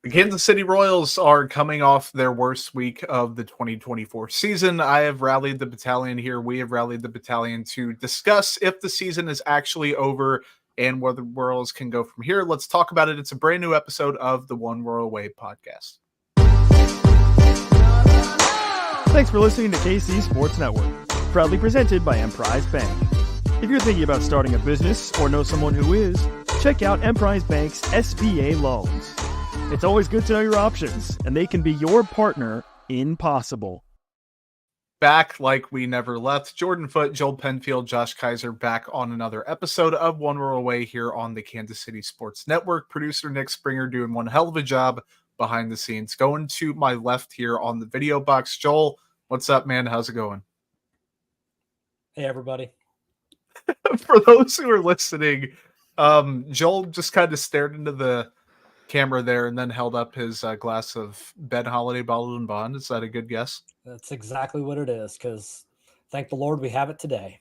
The Kansas City Royals are coming off their worst week of the 2024 season. I have rallied the battalion here. We have rallied the battalion to discuss if the season is actually over and where the Royals can go from here. Let's talk about it. It's a brand new episode of the One Royal Way podcast. Thanks for listening to KC Sports Network, proudly presented by Emprise Bank. If you're thinking about starting a business or know someone who is, check out Emprise Bank's SBA loans. It's always good to know your options, and they can be your partner in possible. Back like we never left. Jordan Foote, Joel Penfield, Josh Keiser back on another episode of One Royal Way here on the Kansas City Sports Network. Producer Nick Springer doing one hell of a job behind the scenes. Going to my left here on the video box. Joel, what's up, man? How's it going? Hey, everybody. For those who are listening, Joel just kind of stared into the camera there and then held up his glass of Ben Holiday bottled and bond. Is that a good guess? That's exactly what it is, because thank the Lord we have it today.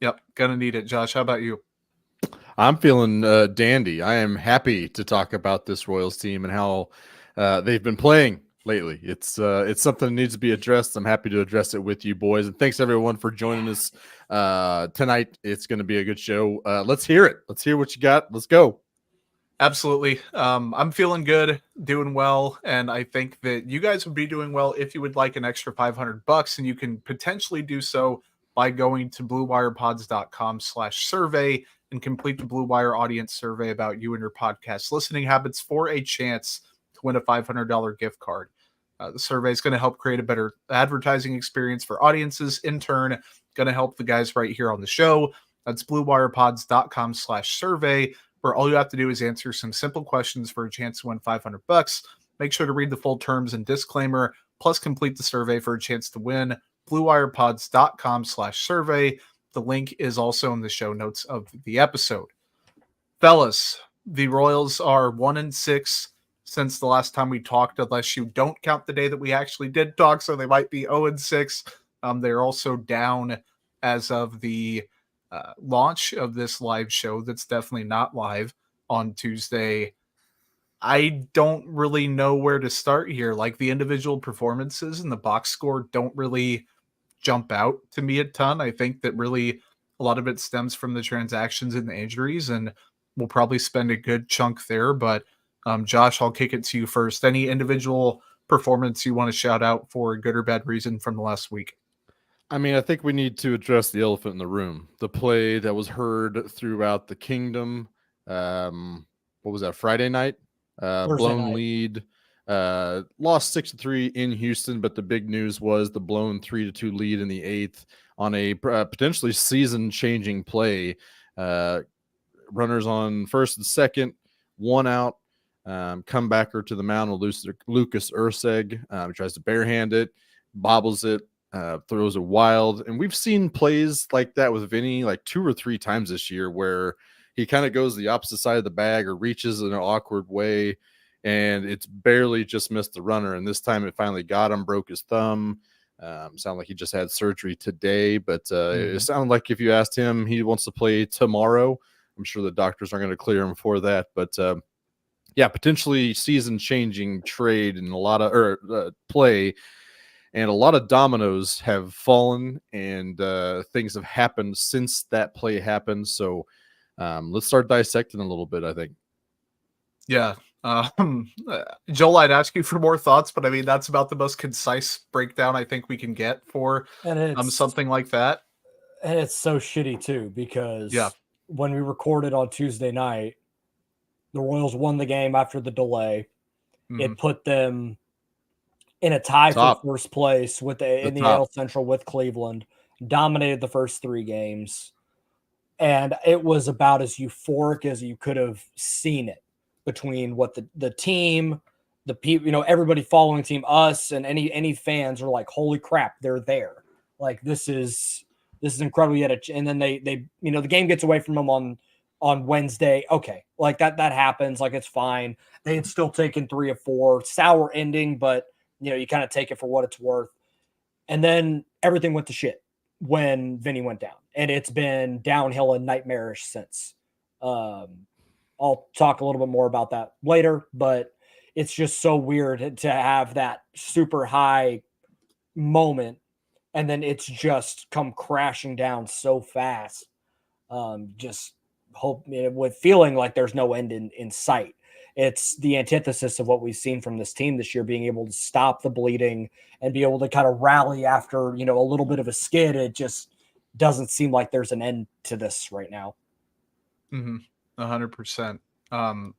Yep, gonna need it. Josh, how about you? I'm feeling dandy. I am happy to talk about this Royals team and how they've been playing lately. It's something that needs to be addressed. I'm happy to address it with you boys. And thanks everyone for joining us tonight. It's going to be a good show. Let's hear it. Let's hear what you got. Let's go. Absolutely. I'm feeling good, doing well, and I think that you guys would be doing well if you would like an extra $500, and you can potentially do so by going to bluewirepods.com/survey and complete the Blue Wire audience survey about you and your podcast listening habits for a chance to win a $500 gift card. The survey is going to help create a better advertising experience for audiences. In turn, going to help the guys right here on the show. That's bluewirepods.com/survey. Where all you have to do is answer some simple questions for a chance to win $500. Make sure to read the full terms and disclaimer, plus complete the survey for a chance to win. bluewirepods.com/survey. The link is also in the show notes of the episode. Fellas, the Royals are 1-6 since the last time we talked, unless you don't count the day that we actually did talk, so they might be 0-6. They're also down as of the launch of this live show that's definitely not live on Tuesday. I don't really know where to start here. Like, the individual performances and the box score don't really jump out to me a ton. I think that really a lot of it stems from the transactions and the injuries, and we'll probably spend a good chunk there. But Josh, I'll kick it to you first. Any individual performance you want to shout out for a good or bad reason from the last week? I mean, I think we need to address the elephant in the room. The play that was heard throughout the kingdom. What was that, Friday night? Blown lead. Lost 6-3 in Houston, but the big news was the blown 3-2 lead in the 8th on a potentially season-changing play. Runners on first and second, one out. Comebacker to the mound will lose Lucas Urseg. Tries to barehand it, bobbles it. Throws a wild, and we've seen plays like that with Vinny like 2 or 3 times this year where he kind of goes the opposite side of the bag or reaches in an awkward way, and it's barely just missed the runner. And this time it finally got him, broke his thumb. Sounded like he just had surgery today, but it sounded like if you asked him, he wants to play tomorrow. I'm sure the doctors aren't going to clear him for that, but yeah, potentially season-changing trade and a lot of play. And a lot of dominoes have fallen, and things have happened since that play happened. So let's start dissecting a little bit, I think. Yeah. Joel, I'd ask you for more thoughts, but I mean, that's about the most concise breakdown I think we can get for something like that. And it's so shitty, too, because when we recorded on Tuesday night, the Royals won the game after the delay. Mm-hmm. It put them in a tie for first place in the AL Central with Cleveland, dominated the first 3 games, and it was about as euphoric as you could have seen it between what the team, the people, everybody following the team, us, and any fans are like, holy crap, they're there. Like, this is incredible. And then they the game gets away from them on Wednesday. Okay, like that happens. Like, it's fine. They had still taken 3 of 4, sour ending, but you kind of take it for what it's worth. And then everything went to shit when Vinny went down. And it's been downhill and nightmarish since. I'll talk a little bit more about that later, but it's just so weird to have that super high moment and then it's just come crashing down so fast. Just hope with feeling like there's no end in sight. It's the antithesis of what we've seen from this team this year, being able to stop the bleeding and be able to kind of rally after, a little bit of a skid. It just doesn't seem like there's an end to this right now. 100%.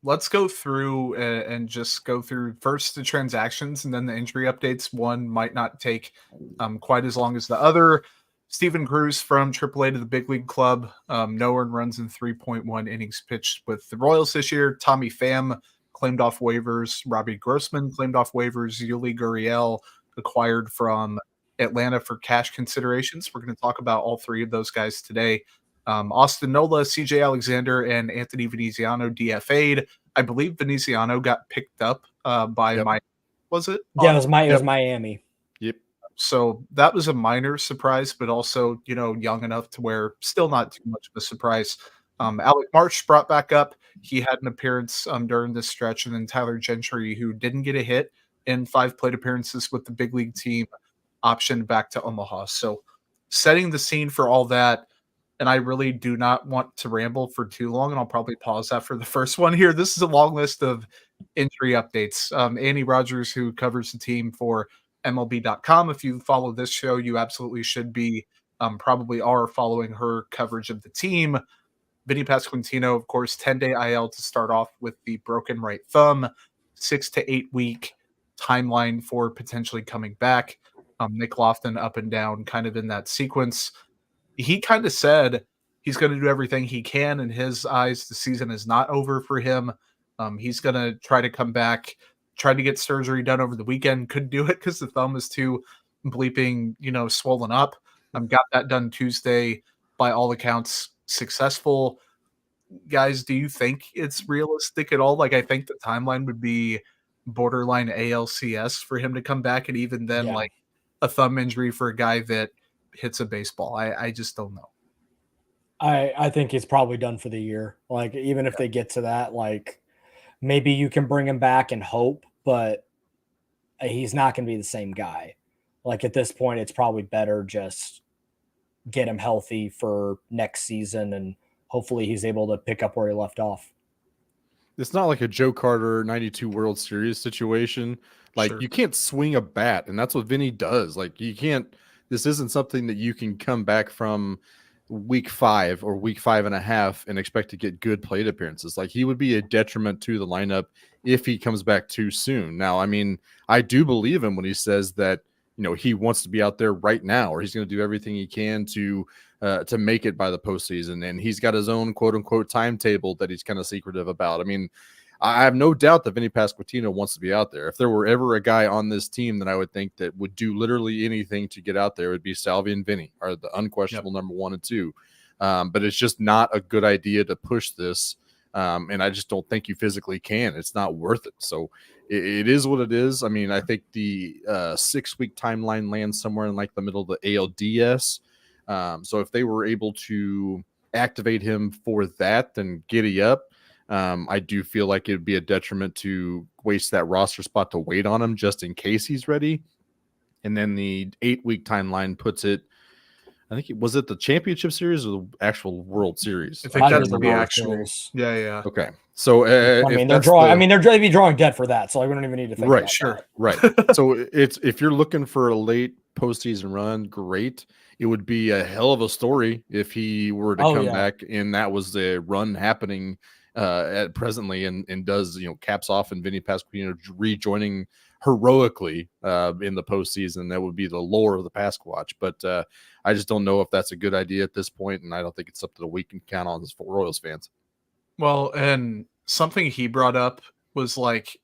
Let's go through and just go through first the transactions and then the injury updates. One might not take quite as long as the other. Steven Cruz from AAA to the big league club. No earned runs in 3.1 innings pitched with the Royals this year. Tommy Pham claimed off waivers. Robbie Grossman claimed off waivers. Yuli Gurriel acquired from Atlanta for cash considerations. We're going to talk about all three of those guys today. Austin Nola, CJ Alexander, and Anthony Veneziano DFA'd. I believe Veneziano got picked up by Miami. Was it? Yeah, it was Miami. Yep. So that was a minor surprise, but also, young enough to where still not too much of a surprise. Alec Marsh brought back up. He had an appearance during this stretch, and then Tyler Gentry, who didn't get a hit in 5 plate appearances with the big league team, optioned back to Omaha. So setting the scene for all that, and I really do not want to ramble for too long, and I'll probably pause after the first one here. This is a long list of injury updates. Annie Rogers, who covers the team for MLB.com. If you follow this show, you absolutely should be, probably are following her coverage of the team. Vinny Pasquantino, of course, 10-day IL to start off with the broken right thumb, 6 to 8 week timeline for potentially coming back. Nick Lofton up and down kind of in that sequence. He kind of said he's going to do everything he can. In his eyes, the season is not over for him. He's going to try to come back, try to get surgery done over the weekend. Couldn't do it because the thumb is too bleeping, swollen up. Got that done Tuesday, by all accounts, successful. Guys, do you think it's realistic at all? Like, I think the timeline would be borderline ALCS for him to come back, and even then, like a thumb injury for a guy that hits a baseball. I just don't know. I think it's probably done for the year. Like, even if they get to that, like, maybe you can bring him back and hope, but he's not going to be the same guy. Like, at this point, it's probably better just get him healthy for next season, and hopefully he's able to pick up where he left off. It's not like a Joe Carter 92 World Series situation. Like, you can't swing a bat, and that's what Vinny does. Like, you can't – this isn't something that you can come back from week 5 or week 5.5 and expect to get good plate appearances. Like, he would be a detriment to the lineup if he comes back too soon. Now, I mean, I do believe him when he says that, he wants to be out there right now, or he's going to do everything he can to make it by the postseason. And he's got his own quote unquote timetable that he's kind of secretive about. I mean, I have no doubt that Vinny Pasquantino wants to be out there. If there were ever a guy on this team that I would think that would do literally anything to get out there, it would be Salvi and Vinny, are the unquestionable number 1 and 2. But it's just not a good idea to push this. And I just don't think you physically can. It's not worth it. So it is what it is. I mean, I think the 6-week timeline lands somewhere in like the middle of the ALDS. So if they were able to activate him for that, then giddy up. I do feel like it'd be a detriment to waste that roster spot to wait on him just in case he's ready. And then the 8-week timeline puts it, I think was it the championship series or the actual World Series? I think that's the actual. Yeah. Okay. So I mean, they're drawing. I mean, they'd be drawing dead for that, so we don't even need to think about that. Right. So it's, if you're looking for a late postseason run, great. It would be a hell of a story if he were to come back and that was the run happening at presently and does, caps off and Vinny Pasquantino rejoining heroically in the postseason. That would be the lore of the Pasquatch. But I just don't know if that's a good idea at this point, and I don't think it's something that we can count on as Royals fans. Well, and something he brought up was like,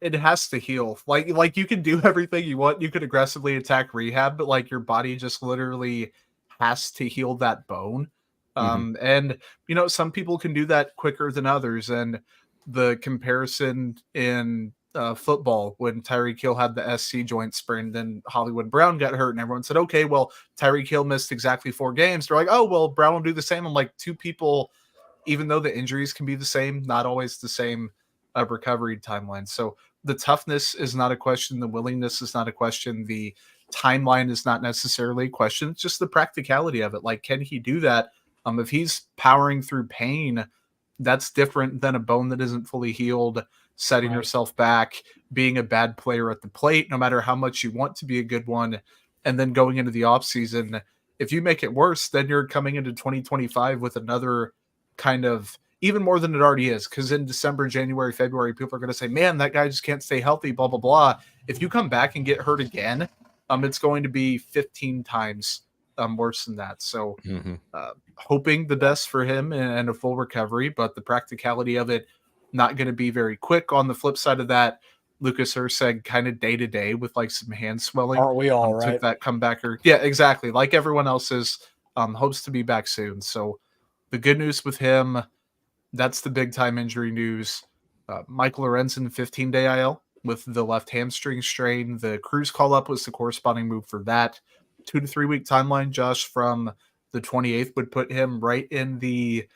it has to heal. Like you can do everything you want. You could aggressively attack rehab, but like your body just literally has to heal that bone. And some people can do that quicker than others. And the comparison in football, when Tyreek Hill had the SC joint sprain, then Hollywood Brown got hurt, and everyone said, okay, well, Tyreek Hill missed exactly 4 games. They're like, oh, well, Brown will do the same. I'm like, 2 people, even though the injuries can be the same, not always the same recovery timeline. So the toughness is not a question. The willingness is not a question. The timeline is not necessarily a question. It's just the practicality of it. Like, can he do that? If he's powering through pain, that's different than a bone that isn't fully healed, setting yourself back, being a bad player at the plate, no matter how much you want to be a good one. And then going into the offseason, if you make it worse, then you're coming into 2025 with another kind of even more than it already is. Because in December, January, February, people are going to say, man, that guy just can't stay healthy, blah, blah, blah. If you come back and get hurt again, it's going to be 15 times worse than that. So hoping the best for him and a full recovery, but the practicality of it not going to be very quick. On the flip side of that, Lucas Erceg kind of day to day with like some hand swelling. Aren't we all right? Took that comebacker. Yeah, exactly. Like everyone else's, hopes to be back soon. So the good news with him, that's the big time injury news. Michael Lorenzen, 15-day IL with the left hamstring strain. The Cruz call up was the corresponding move for that. 2 to 3 week timeline, Josh, from the 28th would put him right in the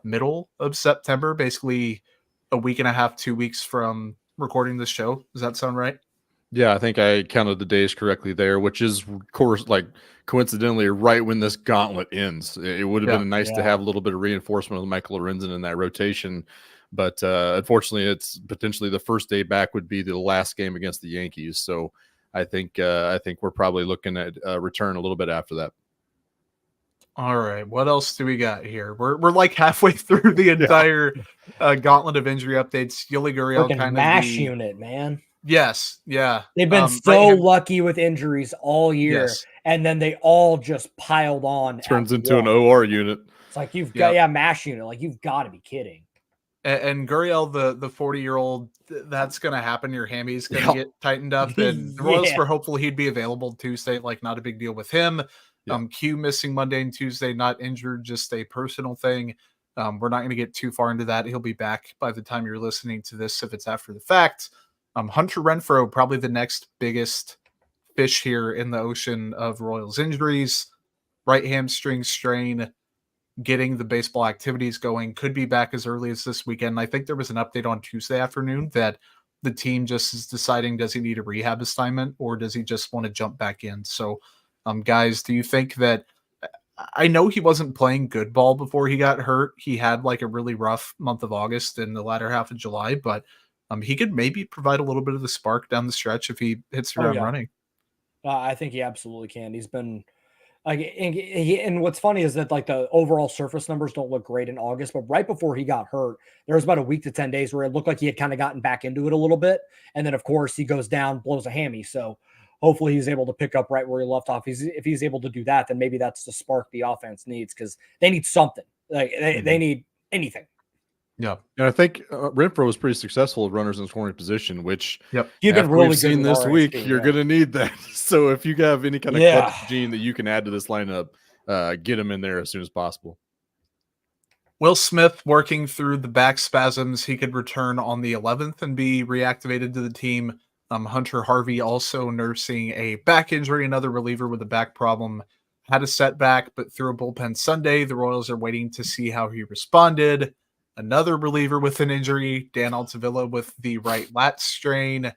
middle of September, basically a week and a half, 2 weeks from recording this show. Does that sound right? Yeah, I think I counted the days correctly there, which is, of course, like coincidentally right when this gauntlet ends. It would have been nice to have a little bit of reinforcement with Michael Lorenzen in that rotation, but unfortunately, it's potentially the first day back would be the last game against the Yankees. So I think we're probably looking at a return a little bit after that. All right, what else do we got here? We're like halfway through the entire gauntlet of injury updates. Yuli Gurriel, kind of mash unit, man. Yes, yeah. They've been so lucky with injuries all year, and then they all just piled on. Turns into an OR unit. It's like you've got mash unit. Like you've got to be kidding. And Gurriel, the 40-year-old, that's going to happen. Your hammy's going to get tightened up, and the Royals were hopeful he'd be available Tuesday. Like not a big deal with him. Q missing Monday and Tuesday, not injured, just a personal thing. We're not going to get too far into that. He'll be back by the time you're listening to this, if it's after the fact. Hunter Renfroe, probably the next biggest fish here in the ocean of Royals injuries. Right hamstring strain, getting the baseball activities going, could be back as early as this weekend. I think there was an update on Tuesday afternoon that the team just is deciding, does he need a rehab assignment or does he just want to jump back in? So, guys, do you think that, I know he wasn't playing good ball before he got hurt. He had like a really rough month of August and the latter half of July, but he could maybe provide a little bit of the spark down the stretch if he hits the ground running. I think he absolutely can. He's been like, and what's funny is that like the overall surface numbers don't look great in August, but right before he got hurt, there was about a week to 10 days where it looked like he had kind of gotten back into it a little bit. And then of course he goes down, blows a hammy. So hopefully he's able to pick up right where he left off. If he's able to do that, then maybe that's the spark the offense needs, because they need something. Like they need anything. Yeah, and I think Renfroe was pretty successful at runners in scoring position, which you've been really seen this week. You're going to need that. So if you have any kind of clutch gene that you can add to this lineup, get him in there as soon as possible. Will Smith working through the back spasms. He could return on the 11th and be reactivated to the team. Hunter Harvey also nursing a back injury, another reliever with a back problem. Had a setback, but threw a bullpen Sunday. The Royals are waiting to see how he responded. Another reliever with an injury, Dan Altavilla with the right lat strain.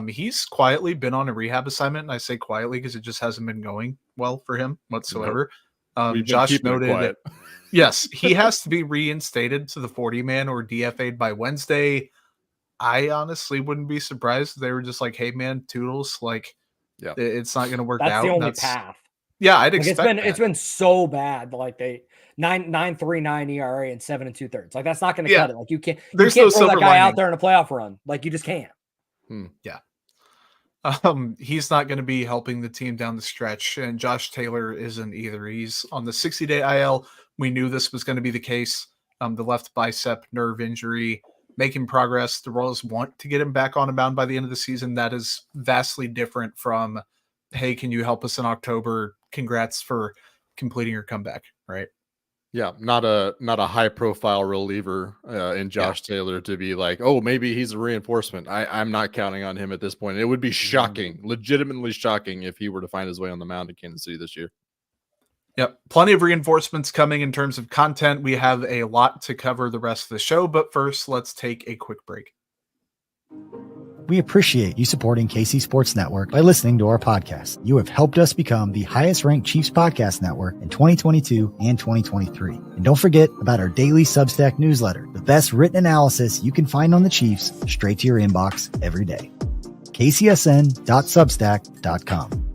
He's quietly been on a rehab assignment, and I say quietly because it just hasn't been going well for him whatsoever. Josh noted, yes, he has to be reinstated to the 40-man or DFA'd by Wednesday. I honestly wouldn't be surprised if they were just like, hey, man, toodles, like, it's not going to work out. That's the only path. Yeah, I'd expect it's been so bad. Like they 9.39 ERA and 7 2/3. Like that's not going to cut it. Like you can't throw that guy out there in a playoff run. Like you just can't. Yeah. He's not going to be helping the team down the stretch, and Josh Taylor isn't either. He's on the 60-day IL. We knew this was going to be the case. The left bicep nerve injury, making progress. The Royals want to get him back on a mound by the end of the season. That is vastly different from, hey, can you help us in October? Congrats for completing your comeback, right? Yeah, not a high profile reliever in Josh Taylor to be like, oh, maybe he's a reinforcement. I'm not counting on him at this point. It would be shocking, legitimately shocking, if he were to find his way on the mound in Kansas City this year. Yep, plenty of reinforcements coming in terms of content. We have a lot to cover the rest of the show, but first, let's take a quick break. We appreciate you supporting KC Sports Network by listening to our podcast. You have helped us become the highest ranked Chiefs podcast network in 2022 and 2023. And don't forget about our daily Substack newsletter, the best written analysis you can find on the Chiefs straight to your inbox every day. kcsn.substack.com.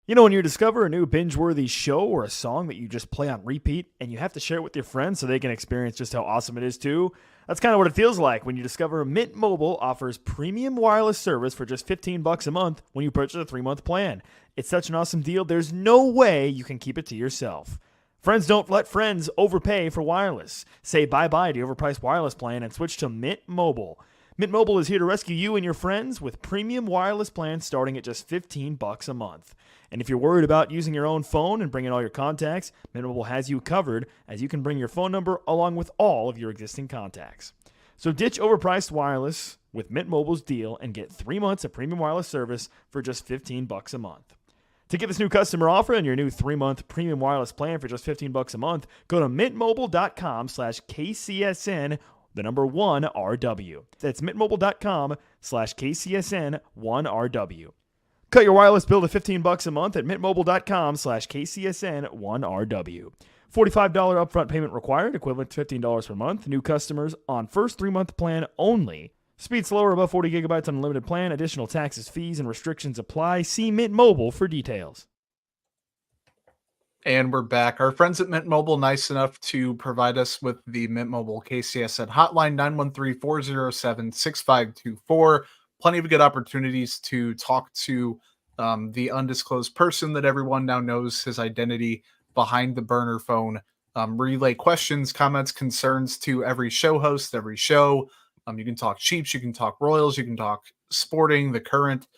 You know, when you discover a new binge-worthy show or a song that you just play on repeat and you have to share it with your friends so they can experience just how awesome it is too, that's kind of what it feels like when you discover Mint Mobile offers premium wireless service for just $15 a month when you purchase a 3-month plan. It's such an awesome deal, there's no way you can keep it to yourself. Friends don't let friends overpay for wireless. Say bye-bye to your overpriced wireless plan and switch to Mint Mobile. Mint Mobile is here to rescue you and your friends with premium wireless plans starting at just $15 a month. And if you're worried about using your own phone and bringing all your contacts, Mint Mobile has you covered, as you can bring your phone number along with all of your existing contacts. So ditch overpriced wireless with Mint Mobile's deal and get 3 months of premium wireless service for just $15 a month. To get this new customer offer and your new 3-month premium wireless plan for just $15 a month, go to mintmobile.com/KCSN, the number 1RW. That's mintmobile.com/KCSN1RW. Cut your wireless bill to $15 a month at mintmobile.com/KCSN1RW. $45 upfront payment required, equivalent to $15 per month. New customers on first 3-month plan only. Speed slower above 40 gigabytes on unlimited plan. Additional taxes, fees, and restrictions apply. See Mint Mobile for details. And we're back. Our friends at Mint Mobile, nice enough to provide us with the Mint Mobile KCSN hotline, 913-407-6524. Plenty of good opportunities to talk to the undisclosed person that everyone now knows his identity behind the burner phone. Relay questions, comments, concerns to every show host, every show. You can talk Chiefs, you can talk Royals, you can talk sporting, the current,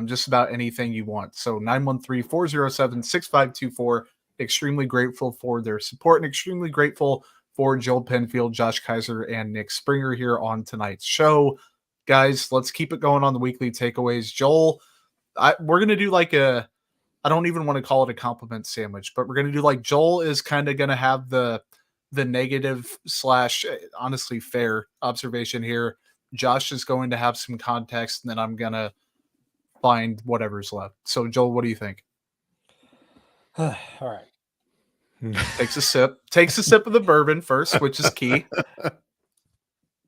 just about anything you want. So 913-407-6524. Extremely grateful for their support and extremely grateful for Joel Penfield, Josh Keiser, and Nick Springer here on tonight's show. Guys, let's keep it going on the weekly takeaways. Joel, we're going to do like I don't even want to call it a compliment sandwich, but we're going to do like Joel is kind of going to have the negative / honestly fair observation here. Josh is going to have some context, and then I'm going to find whatever's left. So, Joel, what do you think? All right. Takes a sip of the bourbon first, which is key.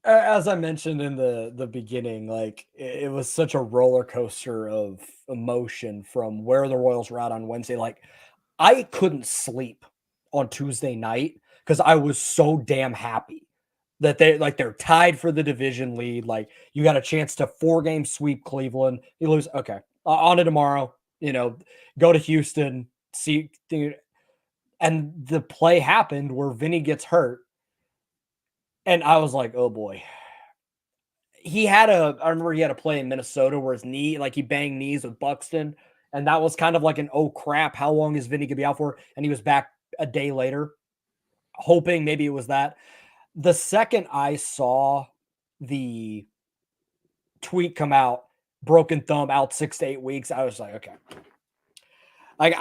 As I mentioned in the beginning, like it was such a roller coaster of emotion from where the Royals were at on Wednesday. Like I couldn't sleep on Tuesday night because I was so damn happy that they're tied for the division lead. Like you got a chance to 4-game sweep Cleveland. You lose. Okay. On to tomorrow, go to Houston, see, and the play happened where Vinny gets hurt. And I was like, oh boy. I remember he had a play in Minnesota where his knee, like he banged knees with Buxton. And that was kind of like an, oh crap, how long is Vinny going to be out for? And he was back a day later, hoping maybe it was that. The second I saw the tweet come out, broken thumb out 6 to 8 weeks, I was like, okay. Like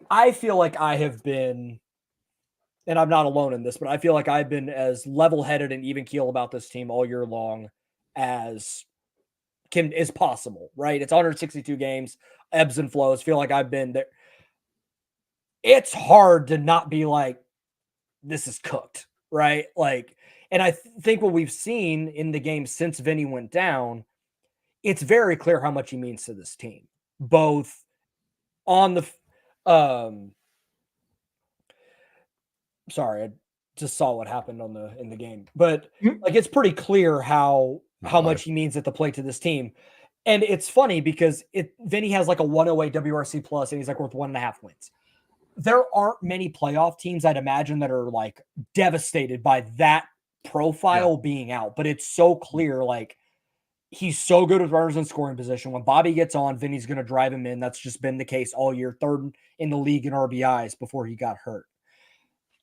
I feel like I have been, and I'm not alone in this, but I feel like I've been as level-headed and even keel about this team all year long as is possible, right? It's 162 games, ebbs and flows. Feel like I've been there. It's hard to not be like, this is cooked, right? Like, and I think what we've seen in the game since Vinny went down, it's very clear how much he means to this team, both on the sorry, I just saw what happened in the game. But like it's pretty clear how much he means at the plate to this team. And it's funny because Vinny has like a 108 WRC plus and he's like worth 1.5 wins. There aren't many playoff teams I'd imagine that are like devastated by that profile being out. But it's so clear, like he's so good with runners in scoring position. When Bobby gets on, Vinny's going to drive him in. That's just been the case all year. Third in the league in RBIs before he got hurt.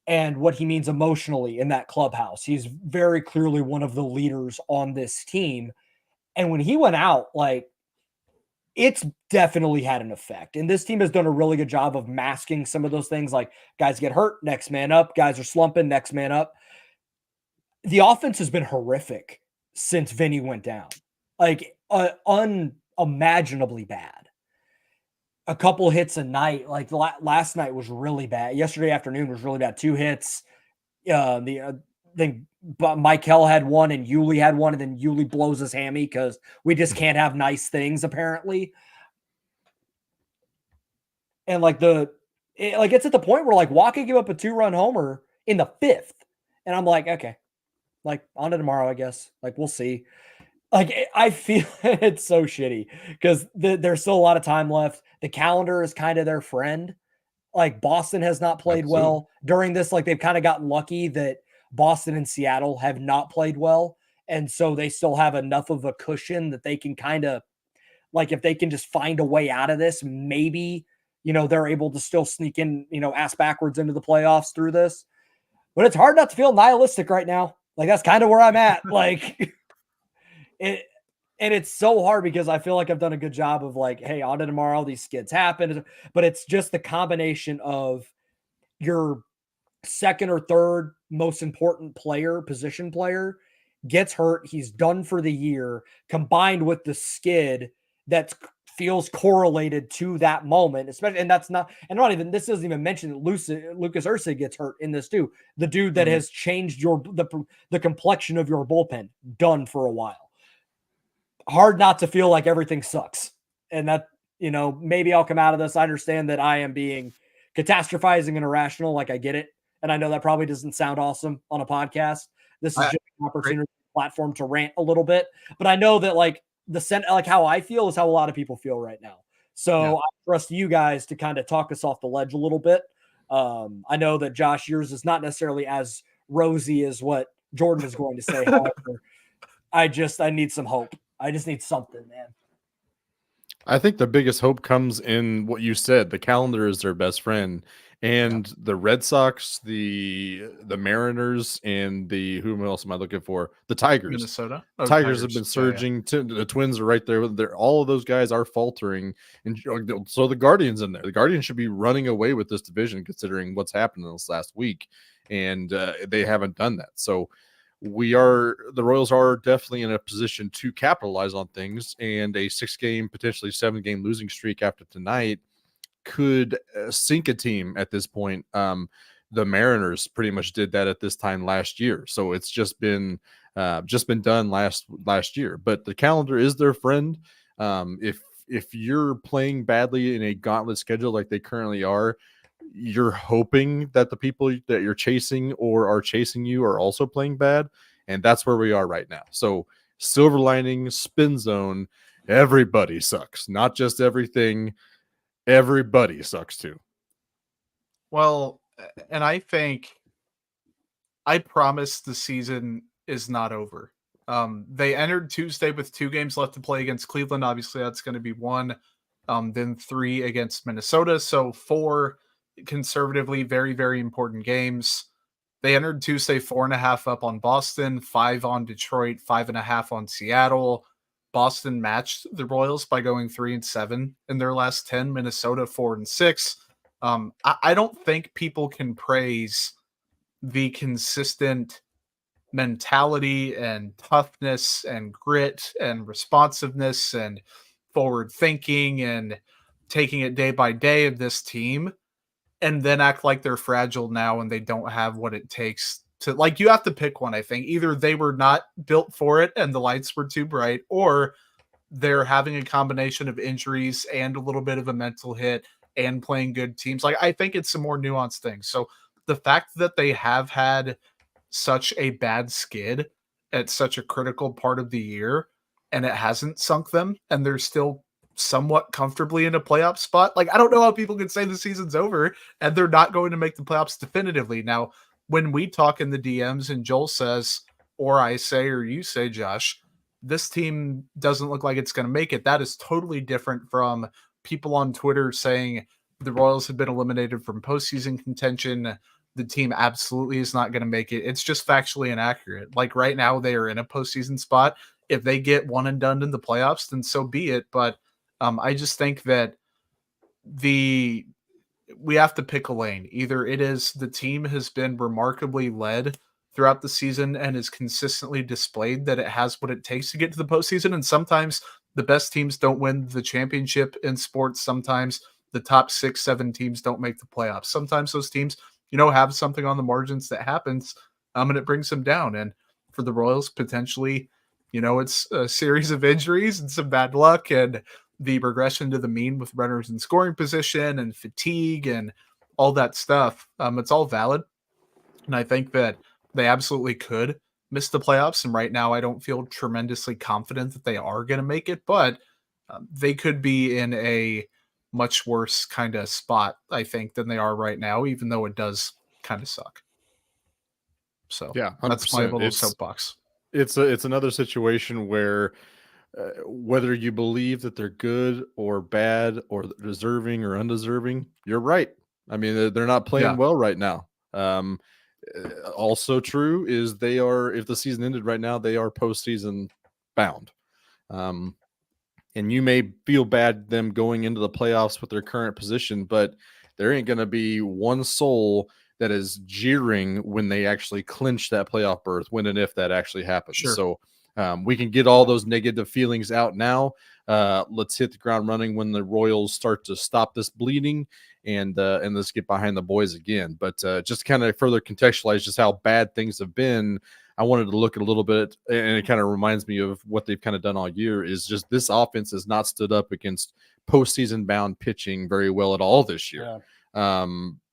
And what he means emotionally in that clubhouse. He's very clearly one of the leaders on this team. And when he went out, like, it's definitely had an effect. And this team has done a really good job of masking some of those things. Like guys get hurt, next man up. Guys are slumping, next man up. The offense has been horrific since Vinny went down. Like unimaginably bad. A couple hits a night. Like last night was really bad. Yesterday afternoon was really bad. 2 hits. Then Michael had one and Yuli had one, and then Yuli blows his hammy because we just can't have nice things apparently. And like it's at the point where like Wacha gave up a 2-run homer in the 5th, and I'm like, okay, like on to tomorrow, I guess. Like we'll see. Like I feel it's so shitty because there's still a lot of time left. The calendar is kind of their friend. Like Boston has not played well during this. Like they've kind of gotten lucky that Boston and Seattle have not played well. And so they still have enough of a cushion that they can kind of like, if they can just find a way out of this, maybe, they're able to still sneak in, ass backwards into the playoffs through this. But it's hard not to feel nihilistic right now. Like that's kind of where I'm at. Like and it's so hard because I feel like I've done a good job of like, hey, on to tomorrow, these skids happen. But it's just the combination of your second or third most important position player, gets hurt. He's done for the year, combined with the skid that feels correlated to that moment, especially. And this doesn't even mention that Lucas Ursig gets hurt in this too. The dude that has changed the complexion of your bullpen, done for a while. Hard not to feel like everything sucks. And that, maybe I'll come out of this. I understand that I am being catastrophizing and irrational. Like I get it. And I know that probably doesn't sound awesome on a podcast. This is just an opportunity platform to rant a little bit. But I know that like how I feel is how a lot of people feel right now. So I trust you guys to kind of talk us off the ledge a little bit. I know that Josh, yours is not necessarily as rosy as what Jordan is going to say. However, I need some hope. I just need something, man. I think the biggest hope comes in what you said. The calendar is their best friend. And the Red Sox, the Mariners, and who else am I looking for? The Tigers. Minnesota. Tigers have been surging. The Twins are right there. All of those guys are faltering. And so the Guardians in there. The Guardians should be running away with this division considering what's happened in this last week. And they haven't done that. So the Royals are definitely in a position to capitalize on things, and a 6-game, potentially 7-game losing streak after tonight could sink a team at this point. The Mariners pretty much did that at this time last year. So it's just been done last year, but the calendar is their friend. If you're playing badly in a gauntlet schedule like they currently are, you're hoping that the people that you're chasing or are chasing you are also playing bad. And that's where we are right now. So silver lining, spin zone, everybody sucks, not just everything. Everybody sucks too. Well, and I promise the season is not over. They entered Tuesday with 2 games left to play against Cleveland. Obviously that's going to be 1, then 3 against Minnesota. So 4 conservatively very, very important games. They entered Tuesday 4.5 up on Boston, 5 on Detroit, 5.5 on Seattle. Boston matched the Royals by going 3-7 in their last 10. Minnesota 4-6. I don't think people can praise the consistent mentality and toughness and grit and responsiveness and forward thinking and taking it day by day of this team, and then act like they're fragile now and they don't have what it takes to, like, you have to pick one. I think either they were not built for it and the lights were too bright, or they're having a combination of injuries and a little bit of a mental hit and playing good teams. Like, I think it's a more nuanced thing. So the fact that they have had such a bad skid at such a critical part of the year and it hasn't sunk them and they're still somewhat comfortably in a playoff spot. Like, I don't know how people can say the season's over and they're not going to make the playoffs definitively. Now, when we talk in the DMs and Joel says, or I say, or you say, Josh, this team doesn't look like it's going to make it, that is totally different from people on Twitter saying the Royals have been eliminated from postseason contention. The team absolutely is not going to make it. It's just factually inaccurate. Like, right now they are in a postseason spot. If they get one and done in the playoffs, then so be it. But I just think that we have to pick a lane. Either it is the team has been remarkably led throughout the season and has consistently displayed that it has what it takes to get to the postseason. And sometimes the best teams don't win the championship in sports. Sometimes the top 6-7 teams don't make the playoffs. Sometimes those teams, have something on the margins that happens, and it brings them down. And for the Royals, potentially, it's a series of injuries and some bad luck and the regression to the mean with runners in scoring position and fatigue and all that stuff. It's all valid. And I think that they absolutely could miss the playoffs. And right now, I don't feel tremendously confident that they are going to make it, but they could be in a much worse kind of spot, I think, than they are right now, even though it does kind of suck. So yeah, 100%. That's my little soapbox. It's another situation where whether you believe that they're good or bad or deserving or undeserving, you're right. I mean, they're not playing well right now. Also true is they are, if the season ended right now, they are postseason bound. And you may feel bad them going into the playoffs with their current position, but there ain't going to be one soul that is jeering when they actually clinch that playoff berth, when and if that actually happens. Sure. So we can get all those negative feelings out now. Let's hit the ground running when the Royals start to stop this bleeding and let's get behind the boys again. But just kind of further contextualize just how bad things have been, I wanted to look at a little bit, and it kind of reminds me of what they've kind of done all year, is just this offense has not stood up against postseason bound pitching very well at all this year. Yeah.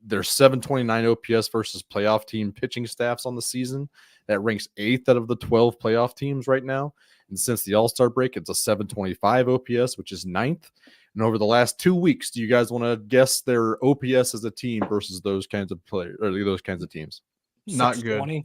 There's 729 OPS versus playoff team pitching staffs on the season. That ranks 8th out of the 12 playoff teams right now. And since the All-Star break, it's a 725 OPS, which is 9th. And over the last 2 weeks, do you guys want to guess their OPS as a team versus those kinds of players or those kinds of teams? Not good.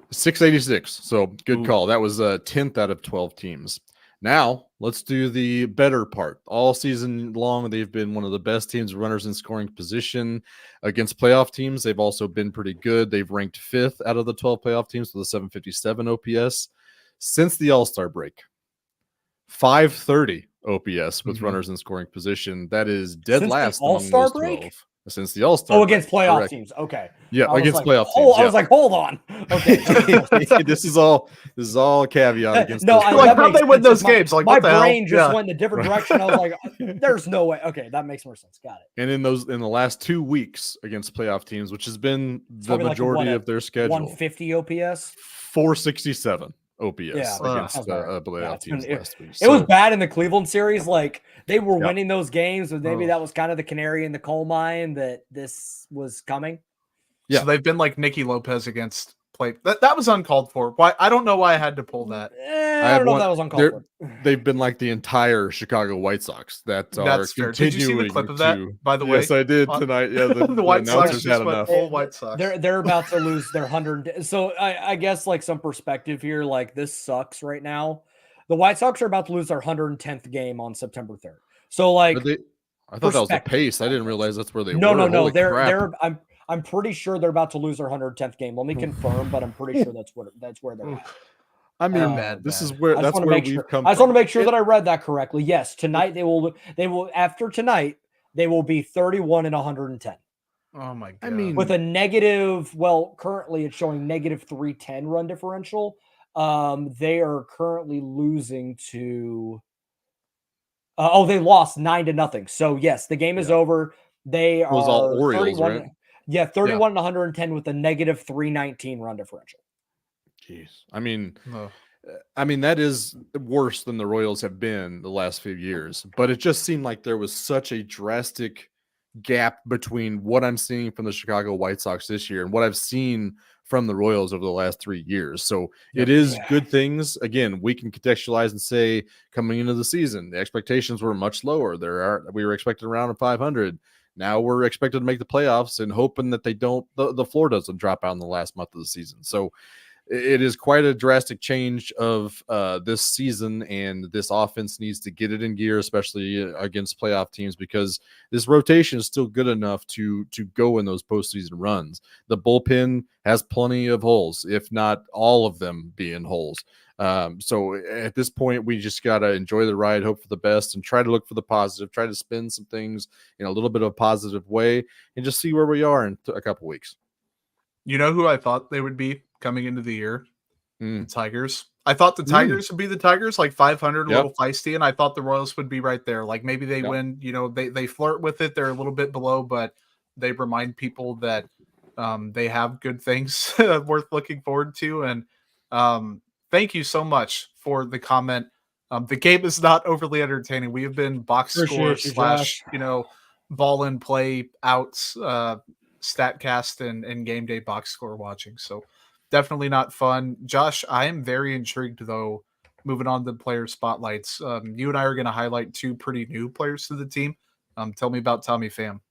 686. So good call. That was 10th out of 12 teams. Now let's do the better part. All season long, they've been one of the best teams, runners in scoring position against playoff teams. They've also been pretty good. They've ranked 5th out of the 12 playoff teams with a 757 OPS. Since the All-Star break, 530 OPS with runners in scoring position. That is dead Since last the All-Star among those break? 12. Since the All-Star break. Against playoff Correct. teams. Okay. Yeah, against playoff teams. I was like, hold on. Okay. This is all a caveat against no, those like how they win those games. Like, my what the brain hell? just went in a different direction. I was like, there's no way. Okay, that makes more sense. Got it. And in the last 2 weeks against playoff teams, which has been the Probably majority of their schedule, 150 OPS, 467 OPS against playoff teams last week. It was bad in the Cleveland series. Like they were winning those games, but maybe that was kind of the canary in the coal mine that this was coming. Yeah, so they've been like Nicky Lopez against play. That was uncalled for. Why? I don't know why I had to pull that. I don't know if that was uncalled for. They've been like the entire Chicago White Sox that are continuing. Did you see the clip of that? By the way, yes, I did tonight. Yeah, the White Sox just went full White Sox. They're about to lose their 100. So I guess like some perspective here, like this sucks right now. The White Sox are about to lose their 110th game on September 3rd. So like, I thought that was the pace. I didn't realize that's where they were. No. They're I'm pretty sure they're about to lose their 110th game. Let me confirm, but I'm pretty sure that's where they're at. I mean, this is where that's where we've come. I just want to make sure that I read that correctly. Yes, tonight they will after tonight they will be 31 and 110. Oh my god! I mean, with a negative. Well, currently it's showing negative 310 run differential. They are currently losing to. They lost 9-0. So yes, the game is over. They are all Orioles, 31, right? Yeah, 31 and 110 with a negative 319 run differential. Jeez. I mean, that is worse than the Royals have been the last few years, but it just seemed like there was such a drastic gap between what I'm seeing from the Chicago White Sox this year and what I've seen from the Royals over the last 3 years. So it is good things. Again, we can contextualize and say coming into the season, the expectations were much lower. We were expected around 500. Now we're expected to make the playoffs and hoping that the floor doesn't drop out in the last month of the season. So it is quite a drastic change of this season, and this offense needs to get it in gear, especially against playoff teams, because this rotation is still good enough to go in those postseason runs. The bullpen has plenty of holes, if not all of them being holes. So at this point, we just got to enjoy the ride, hope for the best, and try to look for the positive, try to spin some things in a little bit of a positive way, and just see where we are in a couple weeks. You know who I thought they would be coming into the year? The Tigers. I thought the Tigers would be the Tigers, like 500, a little feisty, and I thought the Royals would be right there. Like maybe they win, they flirt with it. They're a little bit below, but they remind people that they have good things worth looking forward to. And thank you so much for the comment. The game is not overly entertaining. We have been box score / ball and play outs, StatCast and game day box score watching. So definitely not fun. Josh, I am very intrigued though. Moving on to the player spotlights. You and I are going to highlight 2 pretty new players to the team. Tell me about Tommy Pham.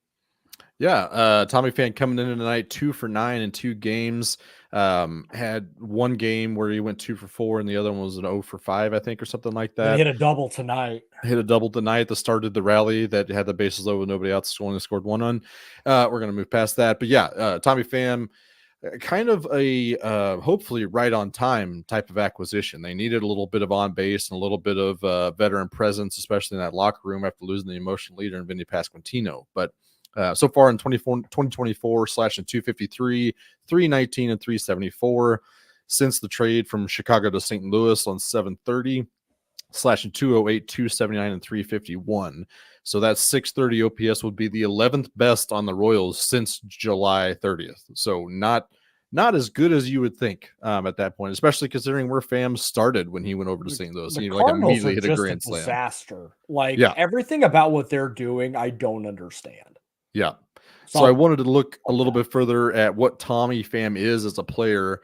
Yeah, Tommy Pham coming in tonight, 2 for 9 in 2 games. Had one game where he went 2 for 4, and the other one was an 0 for 5, I think, or something like that. He hit a double tonight. Hit a double tonight at the start of the rally that had the bases low with nobody else, only scored 1 on. We're going to move past that. But yeah, Tommy Pham, kind of a hopefully right on time type of acquisition. They needed a little bit of on base and a little bit of veteran presence, especially in that locker room after losing the emotional leader in Vinny Pasquantino. But so far in 2024, slashing 253, 319, and 374 since the trade from Chicago to St. Louis on 730, slashing 208, 279, and 351. So that 630 OPS would be the 11th best on the Royals since July 30th. So not as good as you would think at that point, especially considering where Pham started when he went over to St. Louis. He immediately hit a grand slam. Disaster. Everything about what they're doing, I don't understand. Yeah. So I wanted to look a little bit further at what Tommy Pham is as a player.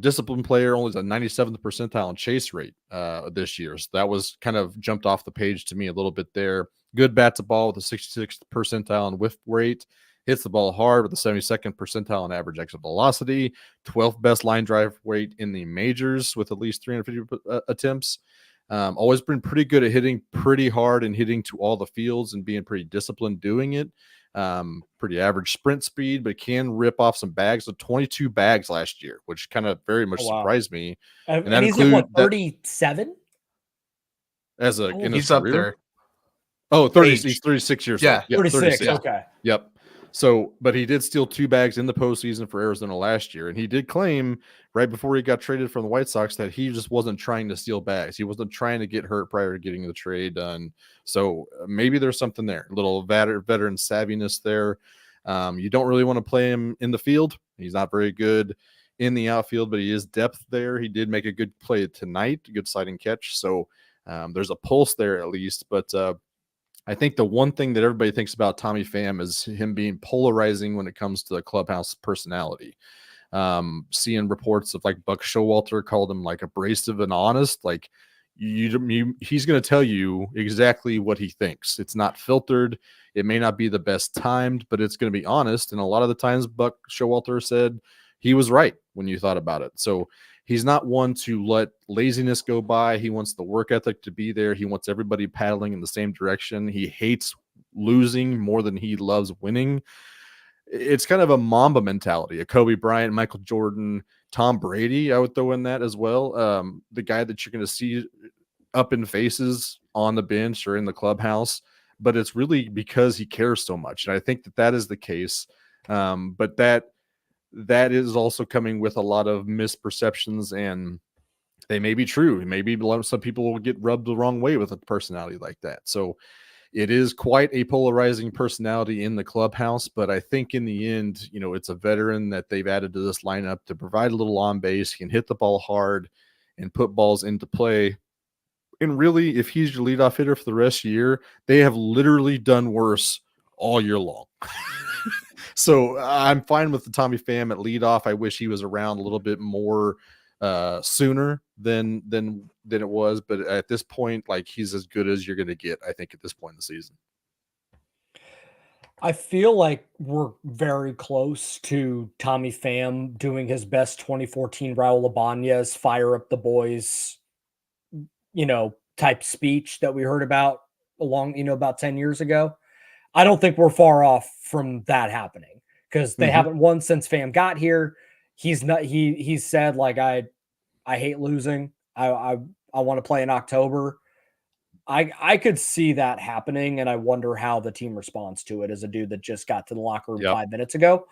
Disciplined player, only a 97th percentile in chase rate this year. So that was kind of jumped off the page to me a little bit there. Good bat to ball with a 66th percentile in whiff rate. Hits the ball hard with a 72nd percentile in average exit velocity. 12th best line drive rate in the majors with at least 350 attempts. Always been pretty good at hitting pretty hard and hitting to all the fields and being pretty disciplined doing it. Pretty average sprint speed, but can rip off some bags. So 22 bags last year, which kind of very much surprised me. And that he's at what, 37? He's up there. Oh, 30. He's 36 years old. Yeah, 36. Okay. Yep. So, but he did steal 2 bags in the postseason for Arizona last year. And he did claim right before he got traded from the White Sox that he just wasn't trying to steal bags. He wasn't trying to get hurt prior to getting the trade done. So maybe there's something there, a little veteran savviness there. You don't really want to play him in the field. He's not very good in the outfield, but he is depth there. He did make a good play tonight, a good sliding catch. So there's a pulse there at least. But I think the one thing that everybody thinks about Tommy Pham is him being polarizing when it comes to the clubhouse personality. Seeing reports of like Buck Showalter called him like abrasive and honest, like he's going to tell you exactly what he thinks. It's not filtered. It may not be the best timed, but it's going to be honest. And a lot of the times Buck Showalter said he was right when you thought about it. So he's not one to let laziness go by. He wants the work ethic to be there. He wants everybody paddling in the same direction. He hates losing more than he loves winning. It's kind of a Mamba mentality, a Kobe Bryant, Michael Jordan, Tom Brady. I would throw in that as well. The guy that you're going to see up in faces on the bench or in the clubhouse, but it's really because he cares so much. And I think that is the case. But that is also coming with a lot of misperceptions, and they may be true. Maybe some people will get rubbed the wrong way with a personality like that. So it is quite a polarizing personality in the clubhouse, but I think in the end, it's a veteran that they've added to this lineup to provide a little on base. He can hit the ball hard and put balls into play. And really, if he's your leadoff hitter for the rest of the year, they have literally done worse all year long. So I'm fine with the Tommy Pham at leadoff. I wish he was around a little bit more sooner than it was, but at this point, like, he's as good as you're going to get, I think, at this point in the season. I feel like we're very close to Tommy Pham doing his best 2014 Raul Ibanez fire up the boys, type speech that we heard about about 10 years ago. I don't think we're far off from that happening because they haven't won since Pham got here. He's not. He said, like, I hate losing. I want to play in October. I could see that happening, and I wonder how the team responds to it as a dude that just got to the locker room 5 minutes ago.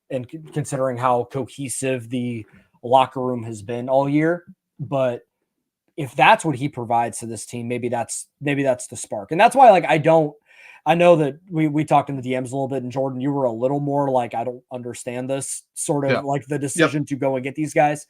and considering how cohesive the locker room has been all year. But if that's what he provides to this team, maybe that's the spark. And that's why, like, I know that we talked in the DMs a little bit, and Jordan, you were a little more like, I don't understand this sort of like the decision to go and get these guys.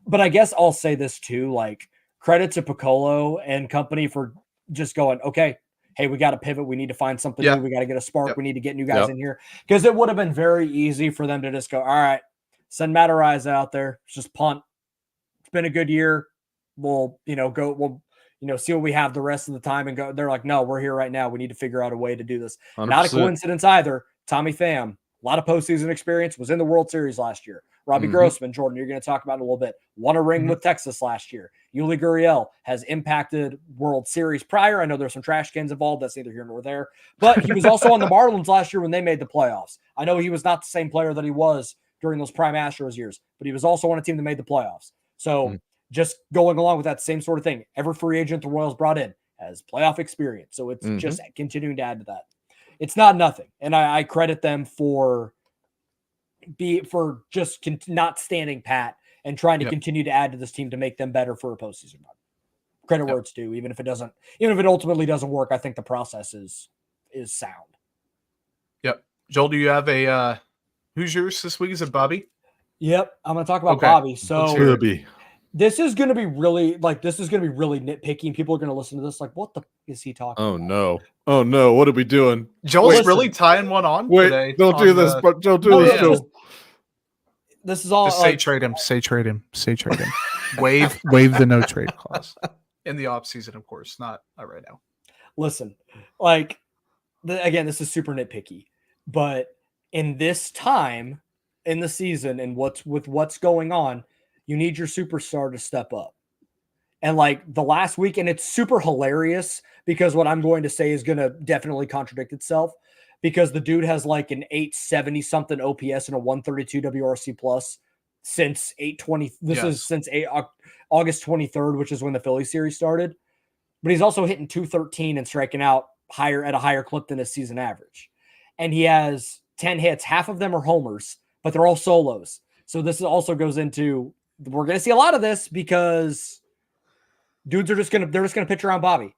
But I guess I'll say this too, like, credit to Piccolo and company for just going, okay, hey, we got to pivot. We need to find something new. We got to get a spark. We need to get new guys in here, because it would have been very easy for them to just go, all right, send Matarazza out there. Just punt. It's been a good year. We'll see what we have the rest of the time and go. They're like, no, we're here right now. We need to figure out a way to do this. 100%. Not a coincidence either. Tommy Pham, a lot of postseason experience, was in the World Series last year. Robbie Grossman, Jordan, you're going to talk about in a little bit, won a ring with Texas last year. Yuli Gurriel has impacted World Series prior. I know there's some trash cans involved. That's neither here nor there. But he was also on the Marlins last year when they made the playoffs. I know he was not the same player that he was during those prime Astros years, but he was also on a team that made the playoffs. So just going along with that same sort of thing, every free agent the Royals brought in has playoff experience. So it's just continuing to add to that. It's not nothing. And I credit them for just not standing pat and trying to continue to add to this team to make them better for a postseason run. Credit where it's due, even if it ultimately doesn't work. I think the process is sound. Yep. Joel, do you have a who's yours this week? Is it Bobby? Yep. I'm going to talk about Bobby. So this is going to be really nitpicky, and people are going to listen to this like, what the is he talking about? Oh no, what are we doing? Joel's really tying one on today. Don't do this, but don't do this, Joel. This is all. Just say trade him. Waive the no trade clause in the off season, of course, not right now. Listen, like, again, this is super nitpicky, but in this time in the season and what's going on, you need your superstar to step up. And like the last week, and it's super hilarious because what I'm going to say is going to definitely contradict itself, because the dude has like an 870 something OPS and a 132 WRC plus since 820. This is since August 23rd, which is when the Philly series started. But he's also hitting 213 and striking out at a higher clip than his season average. And he has 10 hits. Half of them are homers, but they're all solos. So this also goes into, we're going to see a lot of this because dudes are just going to pitch around Bobby.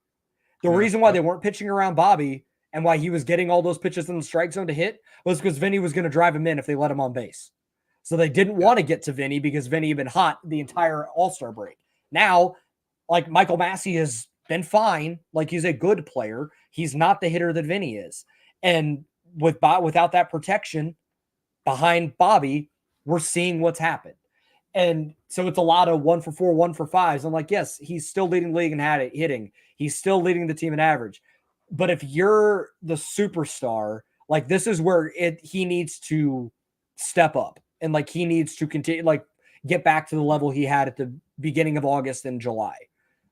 The reason why they weren't pitching around Bobby and why he was getting all those pitches in the strike zone to hit was because Vinny was going to drive him in if they let him on base. So they didn't want to get to Vinny because Vinny had been hot the entire All-Star break. Now, like, Michael Massey has been fine. Like, he's a good player. He's not the hitter that Vinny is. And without that protection behind Bobby, we're seeing what's happened. And so it's a lot of 1 for 4, 1 for 5s. I'm like, yes, he's still leading the league in hitting. He's still leading the team in average. But if you're the superstar, like, this is where he needs to step up. And like, he needs to continue, like, get back to the level he had at the beginning of August and July.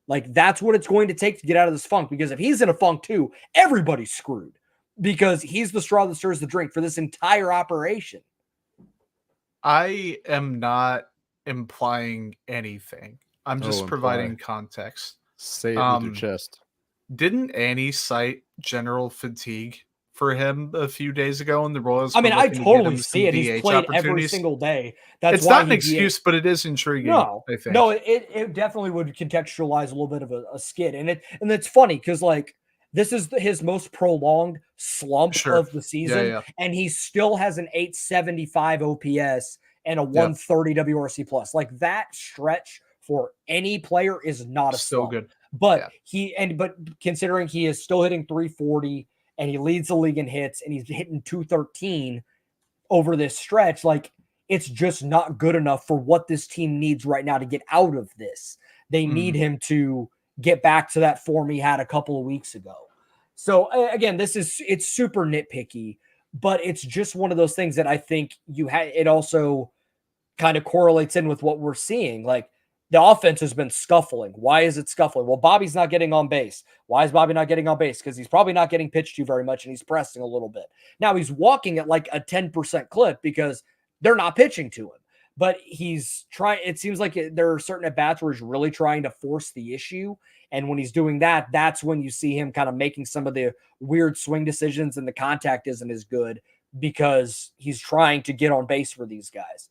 Like, that's what it's going to take to get out of this funk. Because if he's in a funk too, everybody's screwed. Because he's the straw that stirs the drink for this entire operation. I am not implying anything. I'm just providing context. Say it with your chest. Didn't Annie cite general fatigue for him a few days ago in the Royals? I mean, I totally see it. He's played every single day. That's it's not an excuse, but it is intriguing. No, I think. No, it definitely would contextualize a little bit of a skid, and it's funny because like this is his most prolonged slump of the season, and he still has an 875 OPS and a 130 WRC plus. Like, that stretch for any player is not a slump. Good. But but considering he is still hitting 340 and he leads the league in hits and he's hitting 213 over this stretch, like, it's just not good enough for what this team needs right now to get out of this. They need him to get back to that form he had a couple of weeks ago. So again, it's super nitpicky, but it's just one of those things that I think it also kind of correlates in with what we're seeing. Like, the offense has been scuffling. Why is it scuffling? Well, Bobby's not getting on base. Why is Bobby not getting on base? Because he's probably not getting pitched to very much and he's pressing a little bit. Now he's walking at like a 10% clip because they're not pitching to him. But he's trying. It seems like there are certain at-bats where he's really trying to force the issue. And when he's doing that, that's when you see him kind of making some of the weird swing decisions and the contact isn't as good. because he's trying to get on base for these guys.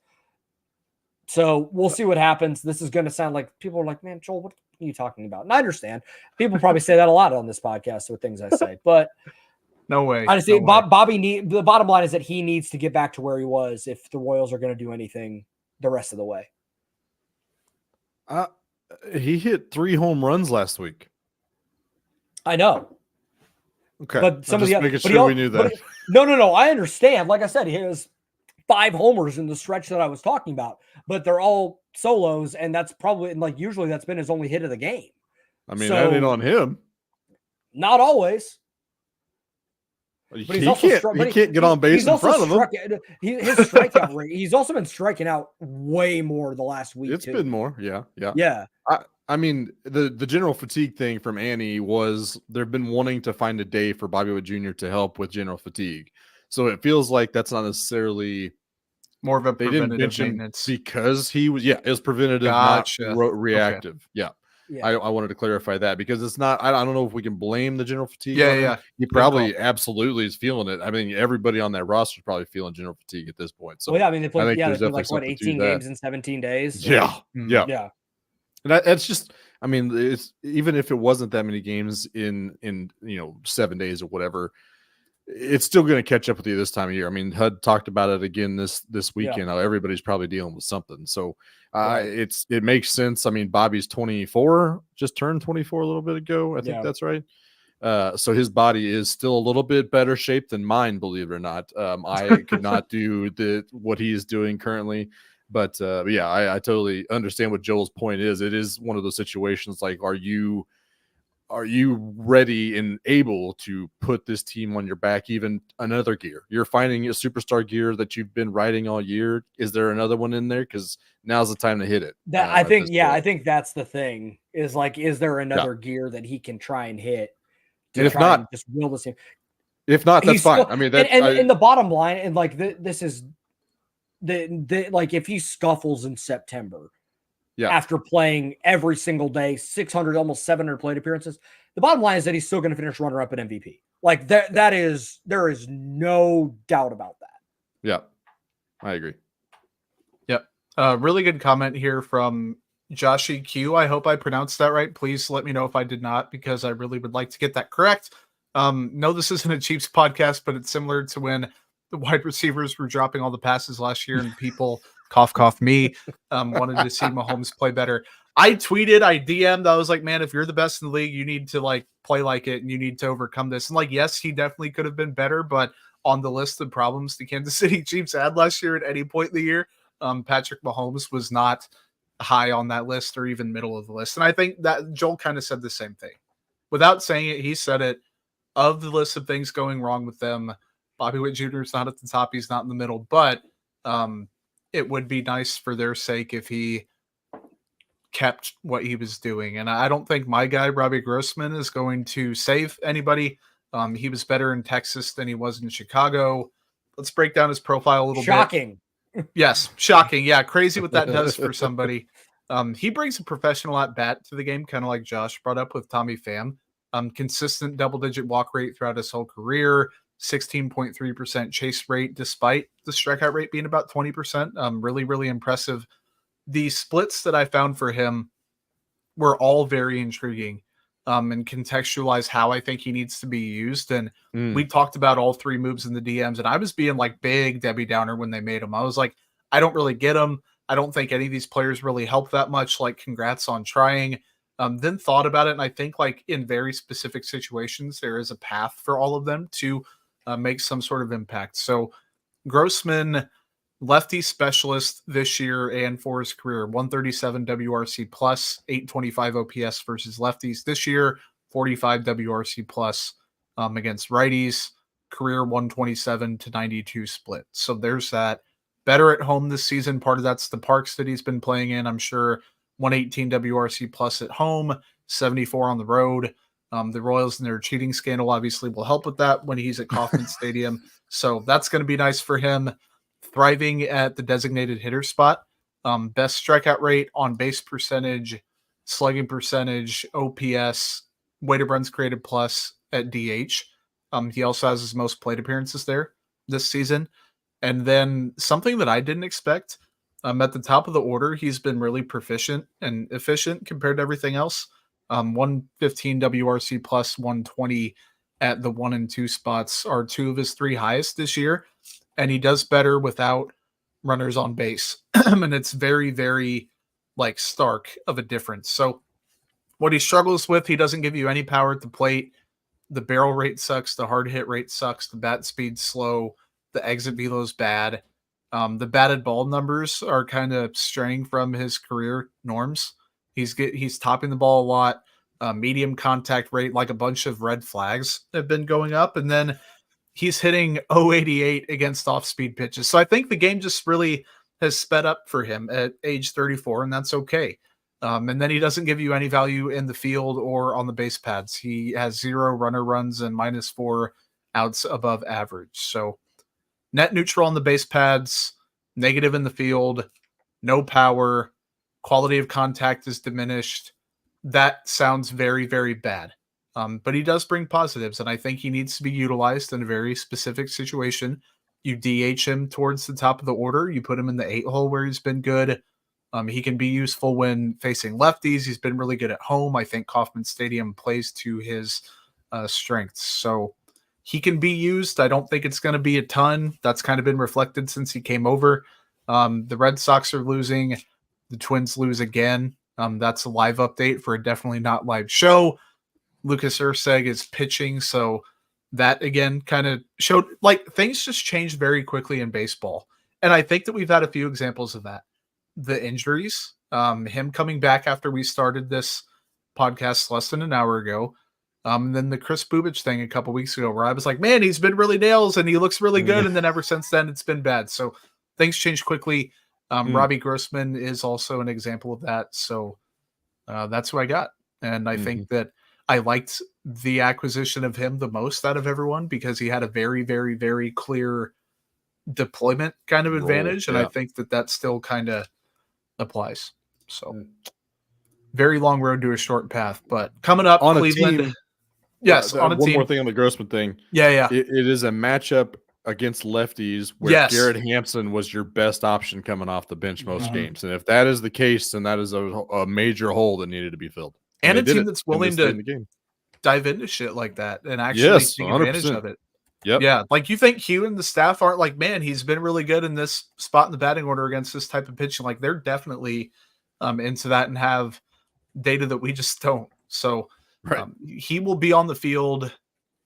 So we'll see what happens. This is going to sound like people are like, man, Joel, what are you talking about? And I understand. People probably say that a lot on this podcast with things I say, but no way. I just think Bobby the bottom line is that he needs to get back to where he was if the Royals are going to do anything the rest of the way. He hit 3 home runs last week. I know. Okay. But some of the making sure we knew that. No. I understand. Like I said, he has 5 homers in the stretch that I was talking about, but they're all solos, and that's probably like usually that's been his only hit of the game. I mean, that ain't on him. Not always. But he can't get on base in front of him. His strikeout rate. He's also been striking out way more the last week. It's been more. Yeah. I mean, the general fatigue thing from Annie was they've been wanting to find a day for Bobby Witt Jr. to help with general fatigue. So it feels like that's not necessarily more of a preventative maintenance because he was, it was preventative, not reactive. Okay. Yeah. I wanted to clarify that because it's not, I don't know if we can blame the general fatigue. Yeah. He probably absolutely is feeling it. I mean, everybody on that roster is probably feeling general fatigue at this point. So, I mean, they played like 18 games in 17 days. Yeah. And that's just, I mean, it's even if it wasn't that many games in 7 days or whatever, it's still going to catch up with you this time of year. I mean, HUD talked about it again this weekend. How everybody's probably dealing with something. So it makes sense. I mean, Bobby's 24, just turned 24 a little bit ago. I think that's right. So his body is still a little bit better shape than mine, believe it or not. I could not do what he is doing currently. But I totally understand what Joel's point is. It is one of those situations like, are you ready and able to put this team on your back, even another gear? You're finding a superstar gear that you've been riding all year. Is there another one in there? Because now's the time to hit it. I think that's the thing is like, is there another gear that he can try and hit? And if not, just will this team. If not, that's fine. I mean, and the bottom line, and like this is like if he scuffles in September, after playing every single day, 600, almost 700 plate appearances, the bottom line is that he's still going to finish runner-up at MVP. Like there is no doubt about that. Yeah, I agree. Yep. Really good comment here from Joshy Q. I hope I pronounced that right. Please let me know if I did not, because I really would like to get that correct. No, this isn't a Chiefs podcast, but it's similar to when the wide receivers were dropping all the passes last year and people cough me wanted to see Mahomes play better. I tweeted, I DM'd, I was like, man, if you're the best in the league, you need to like play like it and you need to overcome this. And like, yes, he definitely could have been better, but on the list of problems the Kansas City Chiefs had last year at any point in the year, Patrick Mahomes was not high on that list or even middle of the list. And I think that Joel kind of said the same thing. Without saying it, he said it. Of the list of things going wrong with them, Bobby Witt Jr. is not at the top. He's not in the middle, but it would be nice for their sake if he kept what he was doing. And I don't think my guy, Robbie Grossman, is going to save anybody. He was better in Texas than he was in Chicago. Let's break down his profile a little bit. Shocking. Yes, shocking. Yeah, crazy what that does for somebody. He brings a professional at bat to the game, kind of like Josh brought up with Tommy Pham. Consistent double-digit walk rate throughout his whole career, 16.3% chase rate, despite the strikeout rate being about 20%. Really, really impressive. The splits that I found for him were all very intriguing and contextualize how I think he needs to be used. And we talked about all 3 moves in the DMs, and I was being like big Debbie Downer when they made them. I was like, I don't really get them. I don't think any of these players really help that much. Like, congrats on trying. Then thought about it, and I think like in very specific situations, there is a path for all of them to make some sort of impact. So Grossman, lefty specialist this year and for his career, 137 WRC plus, 825 OPS versus lefties this year, 45 WRC plus against righties, career 127 to 92 split. So there's that. Better at home this season. Part of that's the parks that he's been playing in, I'm sure. 118 WRC plus at home, 74 on the road. The Royals and their cheating scandal obviously will help with that when he's at Kauffman Stadium. So that's going to be nice for him. Thriving at the designated hitter spot. Best strikeout rate, on base percentage, slugging percentage, OPS, weighted runs created plus at DH. He also has his most plate appearances there. this season. And then something that I didn't expect, at the top of the order, he's been really proficient and efficient compared to everything else. 115 WRC plus 120 at the 1 and 2 spots are 2 of his 3 highest this year. And he does better without runners on base. And it's very, very like stark of a difference. So what he struggles with, he doesn't give you any power at the plate. The barrel rate sucks. The hard hit rate sucks. The bat speed's slow. The exit velo's bad. The batted ball numbers are kind of straying from his career norms. He's topping the ball a lot. Medium contact rate, like a bunch of red flags have been going up. And then he's hitting 088 against off-speed pitches. So I think the game just really has sped up for him at age 34, and that's okay. And then he doesn't give you any value in the field or on the base pads. He has 0 runner runs and -4 outs above average. So net neutral on the base pads, negative in the field, no power, quality of contact is diminished. That sounds very, very bad. But he does bring positives, and I think he needs to be utilized in a very specific situation. You DH him towards the top of the order. You put him in the 8 hole where he's been good. He can be useful when facing lefties. He's been really good at home. I think Kauffman Stadium plays to his strengths. So he can be used. I don't think it's going to be a ton. That's kind of been reflected since he came over. The Red Sox are losing. The Twins lose again. That's a live update for a definitely not live show. Lucas Erceg is pitching, so that again kind of showed like things just changed very quickly in baseball. And I think that we've had a few examples of that. The injuries, him coming back after we started this podcast less than an hour ago. And then the Chris Bubich thing a couple weeks ago where I was like, man, he's been really nails and he looks really good. And then ever since then, it's been bad. So things change quickly. Robbie Grossman is also an example of that. So that's who I got. And I think that I liked the acquisition of him the most out of everyone because he had a very, very, very clear deployment kind of advantage. And I think that still kind of applies. So very long road to a short path, but coming up on Cleveland. A team, yes. On a one team. more thing on the Grossman thing. Yeah. It is a matchup against lefties where Garrett Hampson was your best option coming off the bench most games. And if that is the case, then that is a major hole that needed to be filled. And a team that's willing to dive into shit like that and actually take 100%. advantage of it. Yep. Yeah. Like you think Hugh and the staff aren't like, man, he's been really good in this spot in the batting order against this type of pitching. Like they're definitely into that and have data that we just don't. So he will be on the field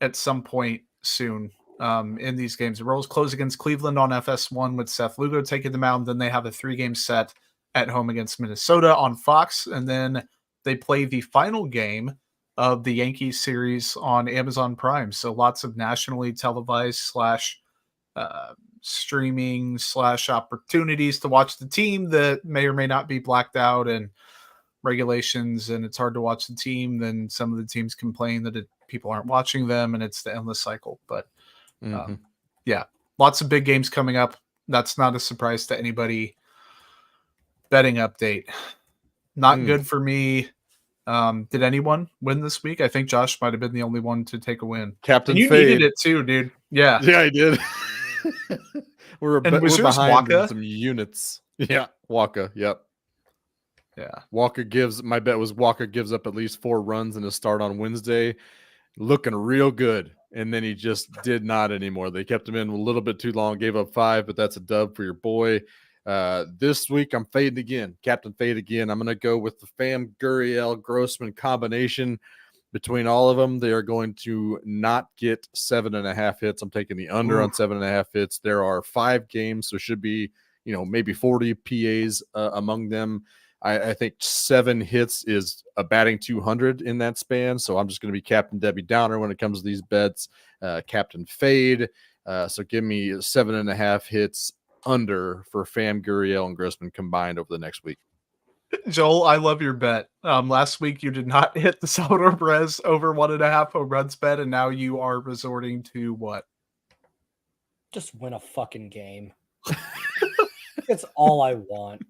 at some point soon in these games. The Royals close against Cleveland on FS1 with Seth Lugo taking the mound. Then they have a 3-game set at home against Minnesota on Fox. And then they play the final game of the Yankees series on Amazon Prime. So lots of nationally televised / streaming / opportunities to watch the team that may or may not be blacked out and regulations. And it's hard to watch the team. Then some of the teams complain that people aren't watching them and it's the endless cycle. But lots of big games coming up. That's not a surprise to anybody. Betting update. Not good for me. Did anyone win this week? I think Josh might have been the only one to take a win. Captain and you Fade. needed it too, dude. Yeah, I did. we're behind Waka? in some units. Yeah, Waka. Yep. Yeah. My bet was Waka gives up at least 4 runs in a start on Wednesday, looking real good. And then he just did not anymore. They kept him in a little bit too long, gave up 5, but that's a dub for your boy. This week I'm fading again, Captain Fade again. I'm going to go with the Pham Gurriel Grossman combination. Between all of them, they are going to not get 7.5 hits. I'm taking the under on 7.5 hits. There are 5 games, so should be, maybe 40 PAs among them. I think 7 hits is a batting 200 in that span. So I'm just going to be Captain Debbie Downer when it comes to these bets. Captain Fade. So give me 7.5 hits under for Pham Gurriel and Grossman combined over the next week. Joel, I love your bet. Last week you did not hit the Salvador Perez over 1.5 home runs bet, and now you are resorting to what? Just win a fucking game. That's all I want.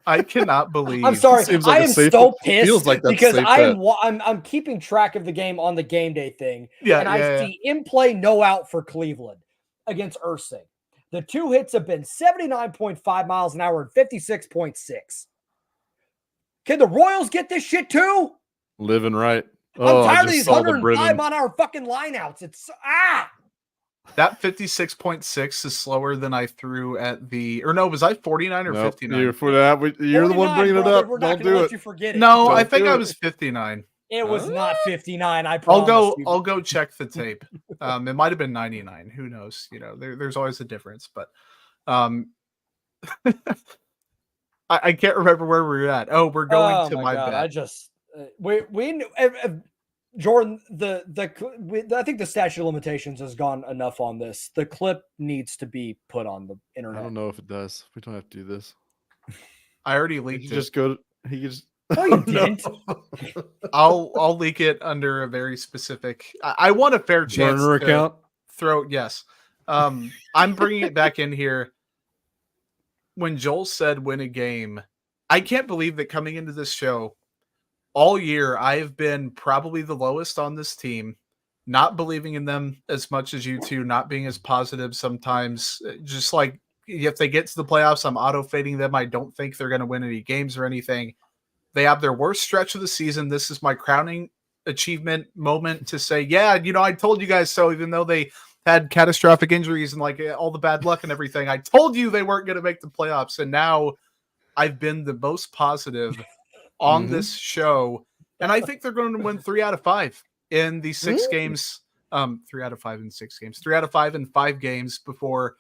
I cannot believe. I'm sorry. Seems like I a am safe so bet. pissed Feels like that's a because safe I'm keeping track of the game on the game day thing. Yeah, and I see in play no out for Cleveland against Ursing. The two hits have been 79.5 miles an hour and 56.6. Can the Royals get this shit too? Living right. I'm tired of these saw the 105 on our fucking lineouts. It's That 56.6 is slower than I threw at the, or no, was I 49 or 59? You're the one bringing it up. We're not Don't going to do let it. you forget it. No, Don't I think do I it. was 59. It was not 59. I promise. I'll go check the tape. It might have been 99. Who knows? There's always a difference, but I can't remember where we're at. Oh, we're going to my God, bet. I just we Jordan, I think the statute of limitations has gone enough on this. The clip needs to be put on the internet. I don't know if it does. We don't have to do this. I already leaked it. Just go. He just. No, you didn't. I'll leak it under a very specific. I want a fair chance. Burner account. Yes. I'm bringing it back in here. When Joel said win a game, I can't believe that coming into this show all year, I have been probably the lowest on this team, not believing in them as much as you two, not being as positive sometimes. Just like if they get to the playoffs, I'm auto-fading them. I don't think they're going to win any games or anything. They have their worst stretch of the season. This is my crowning achievement moment to say, yeah, I told you guys so, even though they had catastrophic injuries and like all the bad luck and everything. I told you they weren't going to make the playoffs. And now I've been the most positive on this show. And I think they're going to win 3 out of 5 in the 6 games. 3 out of 5 in 6 games, 3 out of 5 in 5 games before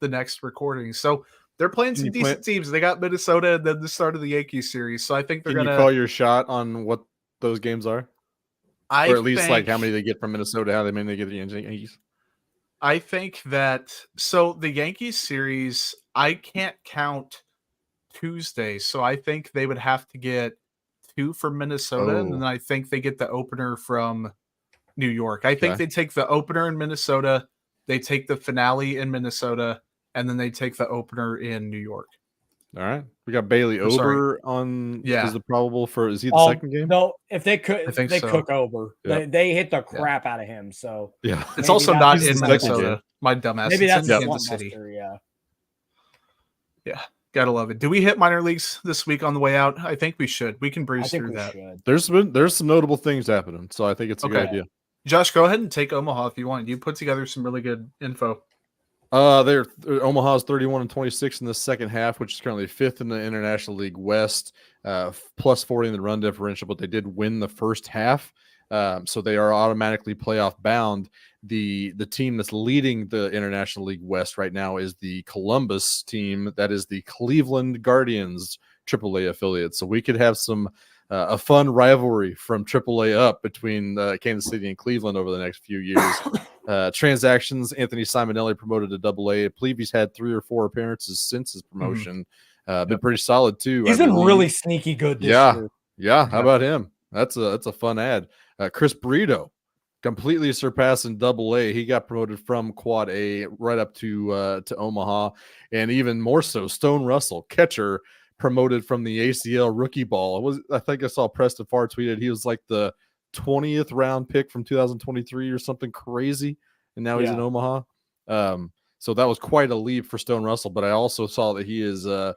the next recording. So they're playing some decent teams. They got Minnesota and then the start of the Yankees series. So I think they're going to call your shot on what those games are. Or at least like how many they get from Minnesota, how many they get the Yankees. I think that the Yankees series, I can't count Tuesday. So I think they would have to get 2 from Minnesota. And then I think they get the opener from New York. I think they take the opener in Minnesota. They take the finale in Minnesota. And then they take the opener in New York. All right. We got Bailey Ober on. Yeah. Is the probable for, is he the second game? No, if they could, they cook Ober. Yeah. They hit the crap out of him. So yeah, it's also not in Minnesota. My dumbass. Maybe that's in Kansas City. Yeah. Gotta love it. Do we hit minor leagues this week on the way out? I think we should. We can breeze through that. There's some notable things happening, so I think it's a good idea. Josh, go ahead and take Omaha if you want. You put together some really good info. Omaha's 31-26 in the second half, which is currently 5th in the International League West, plus 40 in the run differential, but they did win the first half. So they are automatically playoff bound. The team that's leading the International League West right now is the Columbus team. That is the Cleveland Guardians AAA affiliate. So we could have some a fun rivalry from AAA up between Kansas City and Cleveland over the next few years. Transactions, Anthony Simonelli promoted to AA. I believe he's had 3 or 4 appearances since his promotion. Been pretty solid too. He's been really sneaky good this year. Yeah. How about him? That's a fun ad. Chris Brito completely surpassing AA. He got promoted from Quad A right up to Omaha, and even more so, Stone Russell, catcher, promoted from the ACL rookie ball. I think I saw Preston Farr tweeted he was like the 20th round pick from 2023 or something crazy, and now he's in Omaha. So that was quite a leap for Stone Russell. But I also saw that he has a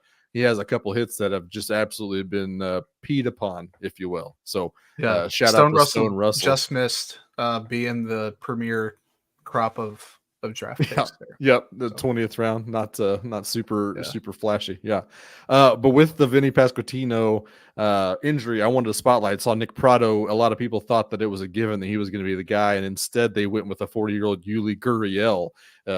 couple hits that have just absolutely been peed upon, if you will. So shout out to Stone Russell. Just missed being the premier crop of draft picks there. Yep, the 20th round, not super flashy. Yeah. But with the Vinny Pasquantino injury, I wanted to spotlight. Saw Nick Prado. A lot of people thought that it was a given that he was going to be the guy, and instead they went with a 40-year-old Yuli Gurriel.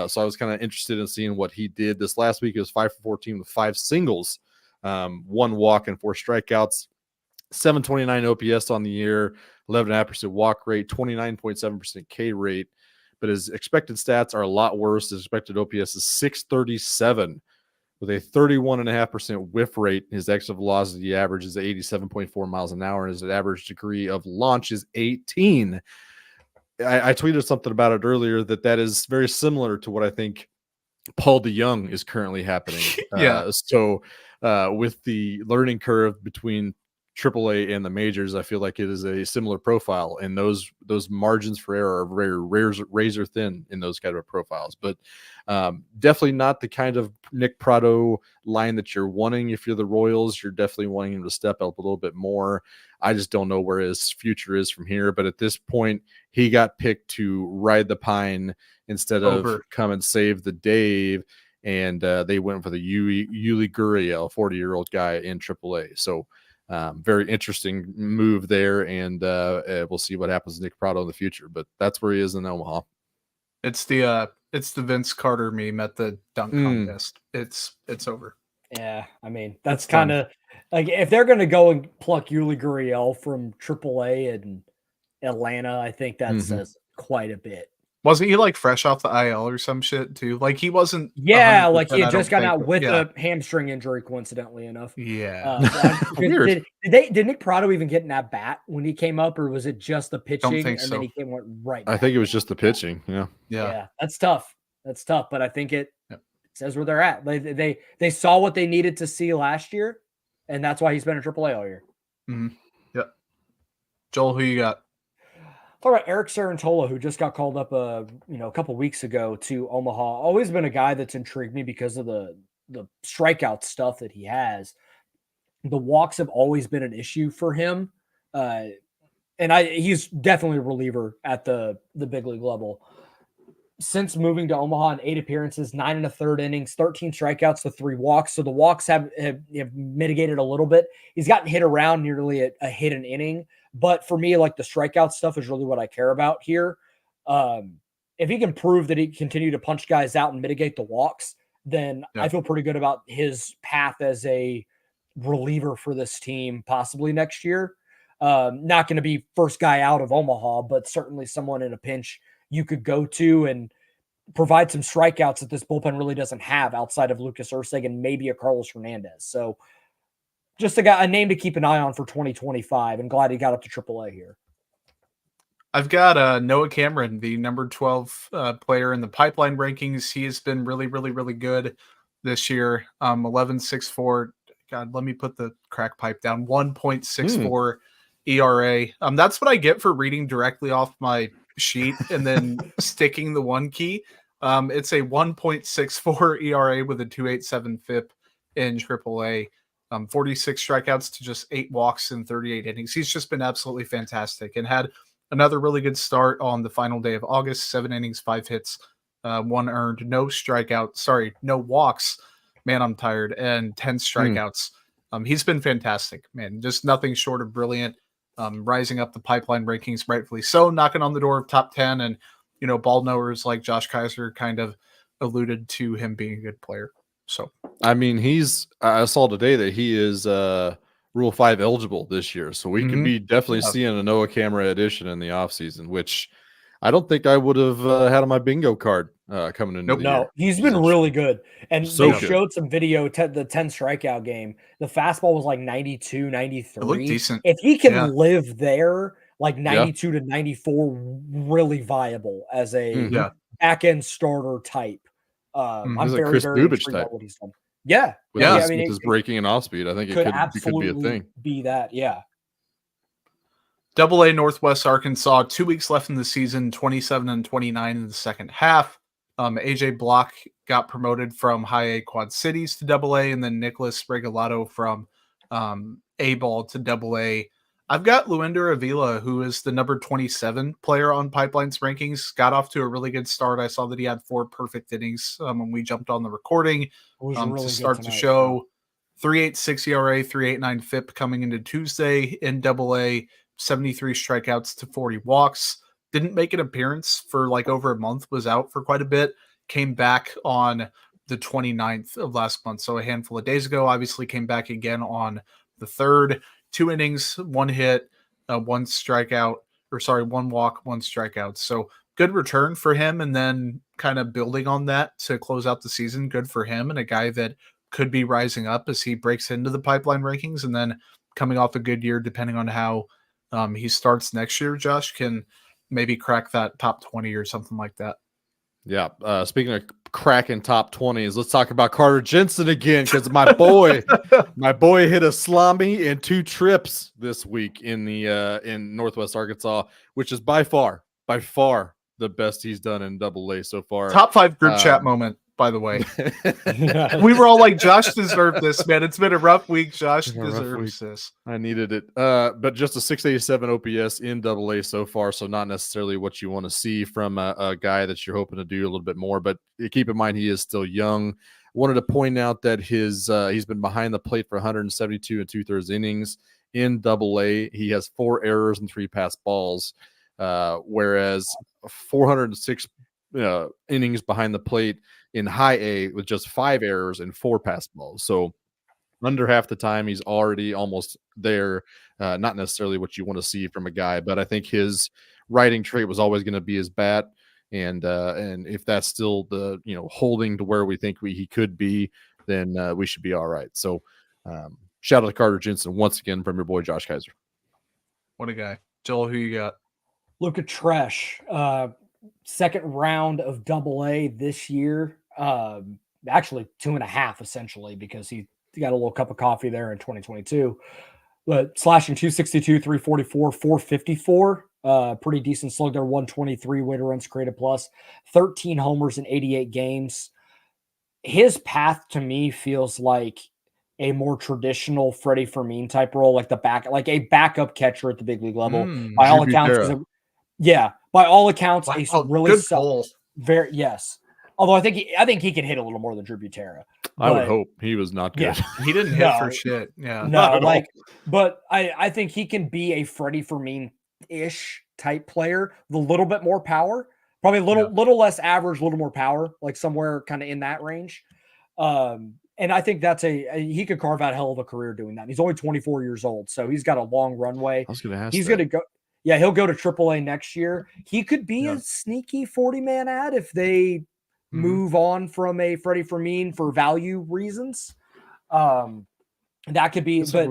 So I was kind of interested in seeing what he did. This last week, he was 5 for 14 with 5 singles, 1 walk and 4 strikeouts, 729 OPS on the year, 11.5% walk rate, 29.7% K rate. But his expected stats are a lot worse. His expected OPS is 637 with a 31.5% whiff rate. His exit velocity average is 87.4 miles an hour. And his average degree of launch is 18. I tweeted something about it earlier that is very similar to what I think Paul DeYoung is currently happening. So with the learning curve between AAA and the majors, I feel like it is a similar profile, and those margins for error are very razor thin in those kind of profiles. But definitely not the kind of Nick Pratto line that you're wanting. If you're the Royals, you're definitely wanting him to step up a little bit more. I just don't know where his future is from here. But at this point, he got picked to ride the pine instead of come and save the day. And they went for the Yuli Gurriel, 40-year-old guy in AAA. So very interesting move there, and we'll see what happens to Nick Pratto in the future. But that's where he is in Omaha. It's the Vince Carter meme at the dunk contest. It's over. Yeah, I mean that's kind of like if they're going to go and pluck Yuli Gurriel from AAA in Atlanta, I think that says quite a bit. Wasn't he like fresh off the IL or some shit too? Like he wasn't. Yeah, like he had just gotten out with a hamstring injury, coincidentally enough. Yeah. Weird. Did Nick Pratto even get an at bat when he came up, or was it just the pitching? Don't think so. Then he went right back? I think it was just the pitching. Yeah. That's tough. But I think it says where they're at. They saw what they needed to see last year, and that's why he's been in AAA all year. Mm-hmm. Yep. Joel, who you got? All right, Eric Sarantola, who just got called up a couple weeks ago to Omaha. Always been a guy that's intrigued me because of the strikeout stuff that he has. The walks have always been an issue for him. He's definitely a reliever at the big league level. Since moving to Omaha in 8 appearances, 9 1/3 innings, 13 strikeouts to 3 walks. So the walks have mitigated a little bit. He's gotten hit around nearly a hit an inning. But for me, like the strikeout stuff is really what I care about here. If he can prove that he can continue to punch guys out and mitigate the walks, then I feel pretty good about his path as a reliever for this team, possibly next year. Not going to be first guy out of Omaha, but certainly someone in a pinch you could go to and provide some strikeouts that this bullpen really doesn't have outside of Lucas Erceg and maybe a Carlos Hernandez. So just a name to keep an eye on for 2025, and glad he got up to AAA here. I've got Noah Cameron, the number 12 player in the pipeline rankings. He has been really, really, really good this year. 11.64. God, let me put the crack pipe down. 1.64 ERA. That's what I get for reading directly off my sheet and then sticking the one key. It's a 1.64 ERA with a 2.87 FIP in AAA. 46 strikeouts to just 8 walks in 38 innings. He's just been absolutely fantastic and had another really good start on the final day of August. 7 innings, 5 hits, 1 earned, no walks. Man, I'm tired. And 10 strikeouts. He's been fantastic, man. Just nothing short of brilliant. Rising up the pipeline rankings, rightfully so, knocking on the door of top 10. And, ball knowers like Josh Keiser kind of alluded to him being a good player. So, I mean, I saw today that he is Rule 5 eligible this year. So we could be definitely seeing a Noah Camera edition in the offseason, which I don't think I would have had on my bingo card coming into the year. He's been really good. And they showed some video, the 10 strikeout game. The fastball was like 92, 93. It looked decent. If he can live there, like 92 to 94, really viable as a back-end starter type. I'm very, Chris very Bubich intrigued type. by what he's done. Yeah. With his breaking and off speed, I think it could be a thing. Be that, yeah. AA Northwest Arkansas, 2 weeks left in the season, 27 and 29 in the second half. AJ Block got promoted from High A Quad Cities to AA, and then Nicholas Regalado from A ball to AA. I've got Luinder Avila, who is the number 27 player on Pipeline's rankings. Got off to a really good start. I saw that he had 4 perfect innings when we jumped on the recording to start the show. 3.86 ERA, 3.89 FIP coming into Tuesday in AA. 73 strikeouts to 40 walks. Didn't make an appearance for like over a month. Was out for quite a bit. Came back on the 29th of last month, so a handful of days ago. Obviously came back again on the 3rd. 2 innings, 1 hit, 1 strikeout, 1 walk, 1 strikeout. So good return for him, and then kind of building on that to close out the season. Good for him, and a guy that could be rising up as he breaks into the pipeline rankings, and then coming off a good year, depending on how he starts next year. Josh can maybe crack that top 20 or something like that. Yeah. Speaking of cracking top 20s, let's talk about Carter Jensen again, because my boy hit a salami and 2 trips this week in Northwest Arkansas, which is by far the best he's done in AA so far. Top 5 group chat moment, by the way. We were all like, Josh deserved this, man. It's been a rough week. Josh deserves this. I needed it. But just a 687 OPS in AA so far, so not necessarily what you want to see from a guy that you're hoping to do a little bit more. But keep in mind, he is still young. Wanted to point out that he's been behind the plate for 172 2/3 innings in AA. He has 4 errors and 3 passed balls, whereas 406 innings behind the plate in high A with just 5 errors and 4 passed balls. So under half the time, he's already almost there. Not necessarily what you want to see from a guy, but I think his writing trait was always going to be his bat. And if that's still the holding to where we think he could be, then we should be all right. So shout out to Carter Jensen once again from your boy Josh Keiser. What a guy. Joel, who you got? Luka Tresh, second round of AA this year. Actually 2.5 essentially, because he got a little cup of coffee there in 2022. But slashing 262, 344, 454. Pretty decent slug there, 123 weighted runs created plus, 13 homers in 88 games. His path to me feels like a more traditional Freddie Fermin type role, like a backup catcher at the big league level. By all accounts, by all accounts, a really yes. Although I think he can hit a little more than Drew Butera. I would hope. He was not good. Yeah, he didn't hit for shit. Yeah, but I think he can be a Freddie Fermin-ish type player with a little bit more power, probably a little less average, a little more power, like somewhere kind of in that range. And I think he could carve out a hell of a career doing that. He's only 24 years old, so he's got a long runway. I was going to ask. He's going to go. Yeah, he'll go to AAA next year. He could be a sneaky 40-man ad if they move on from a Freddie Fermin for value reasons. That could be, but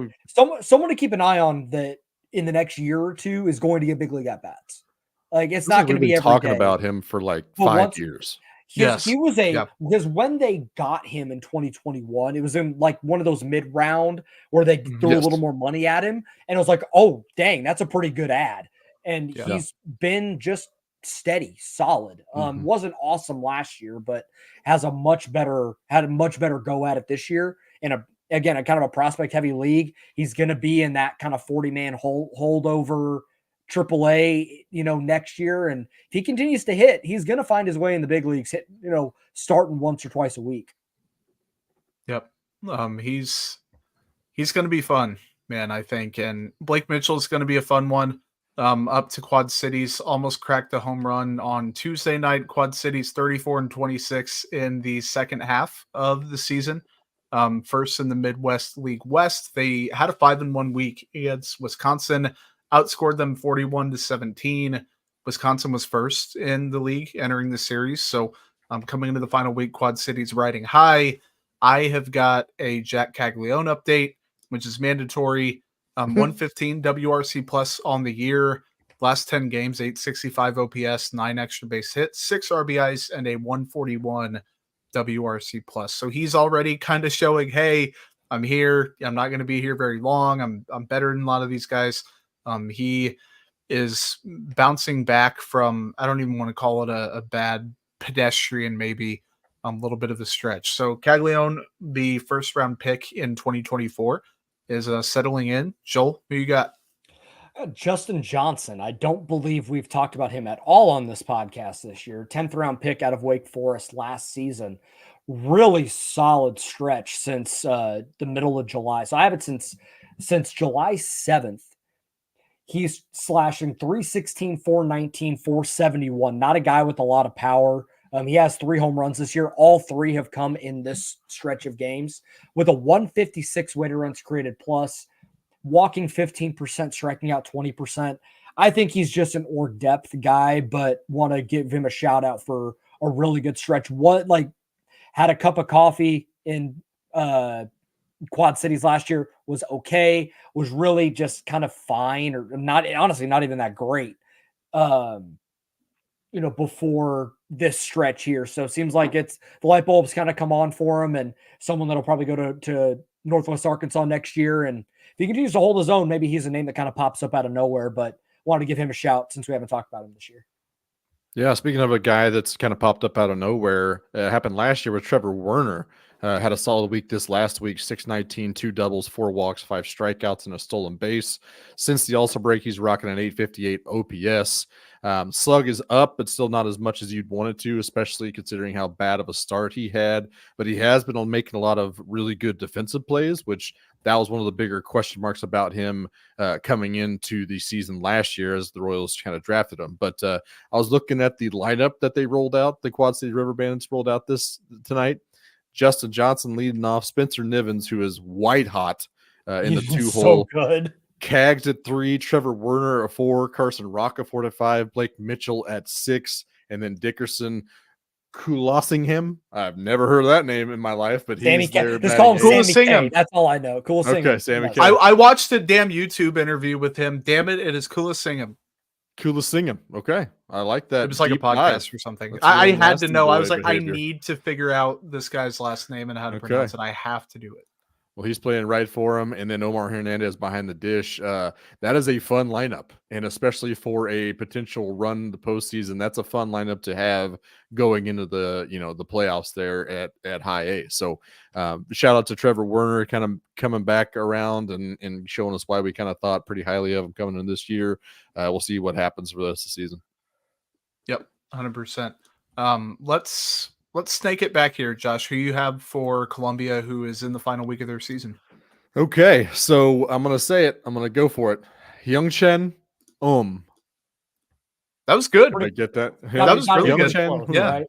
someone to keep an eye on that in the next year or two is going to get big league at bats. Like it's not going to be every talking day. About him for like 5 years. He was because when they got him in 2021, it was in like one of those mid-round where they threw a little more money at him, and it was like, oh dang, that's a pretty good ad. And he's been just steady, solid. Wasn't awesome last year, but had a much better go at it this year. And again, a kind of a prospect heavy league. He's going to be in that kind of 40-man holdover AAA, next year. And if he continues to hit, he's going to find his way in the big leagues, starting once or twice a week. Yep. He's going to be fun, man, I think. And Blake Mitchell is going to be a fun one. Up to Quad Cities, almost cracked a home run on Tuesday night. Quad Cities 34-26 in the second half of the season. First in the Midwest League West. They had a 5-1 week against Wisconsin, outscored them 41-17. Wisconsin was first in the league entering the series. So coming into the final week, Quad Cities riding high. I have got a Jack Caglione update, which is mandatory. 115 WRC plus on the year. Last 10 games, 865 OPS, 9 extra base hits, 6 RBIs, and a 141 WRC plus. So he's already kind of showing, hey, I'm here. I'm not going to be here very long. I'm better than a lot of these guys. He is bouncing back from, I don't even want to call it a bad pedestrian, maybe a little bit of a stretch. So Caglione, the first round pick in 2024, is settling in. Joel, who you got? Justin Johnson. I don't believe we've talked about him at all on this podcast this year. 10th round pick out of Wake Forest last season. Really solid stretch since the middle of July. So I have it since July 7th. He's slashing 316, 419, 471. Not a guy with a lot of power. He has 3 home runs this year. All 3 have come in this stretch of games with a 156 weighted runs created plus, walking 15%, striking out 20%. I think he's just an org depth guy, but want to give him a shout out for a really good stretch. Had a cup of coffee in Quad Cities last year, was okay, was really just kind of fine, or not, honestly, not even that great. before this stretch here. So it seems like it's the light bulbs kind of come on for him, and someone that'll probably go to Northwest Arkansas next year. And if he continues to hold his own, maybe he's a name that kind of pops up out of nowhere, but wanted to give him a shout since we haven't talked about him this year. Yeah, speaking of a guy that's kind of popped up out of nowhere, it happened last year with Trevor Werner. Had a solid week this last week, 619, 2 doubles, 4 walks, 5 strikeouts, and a stolen base. Since the All-Star break, he's rocking an 858 OPS. Slug is up, but still not as much as you'd want it to, especially considering how bad of a start he had. But he has been on making a lot of really good defensive plays, which that was one of the bigger question marks about him coming into the season last year as the Royals kind of drafted him. But I was looking at the lineup that they rolled out, the Quad City River Bandits rolled out tonight. Justin Johnson leading off, Spencer Nivens, who is white hot in the 2-hole. So good. Cags at 3, Trevor Werner at 4, Carson Rock at 4 to 5, Blake Mitchell at 6, and then Dickerson Kulassingham. I've never heard of that name in my life, but he's there. Just call him Sammy K. That's all I know. Kulassingham. Okay, Sammy K. I watched a damn YouTube interview with him. Damn it, it is Kulassingham. Kulassingham. Okay, I like that. It was like a podcast or something. That's I really had to nasty know. I boy was like, behavior. I need to figure out this guy's last name and how to pronounce it. I have to do it. Well, he's playing right for him, and then Omar Hernandez behind the dish. That is a fun lineup, and especially for a potential run in the postseason, that's a fun lineup to have going into the the playoffs there at High A. So, shout out to Trevor Werner, kind of coming back around and showing us why we kind of thought pretty highly of him coming in this year. We'll see what happens for the rest of the season. Yep, 100%. Let's snake it back here, Josh. Who you have for Columbia, who is in the final week of their season? Okay, so I'm gonna say it. I'm gonna go for it. Hyungchen That was good. Did I get that? That was really good. Yeah. Right?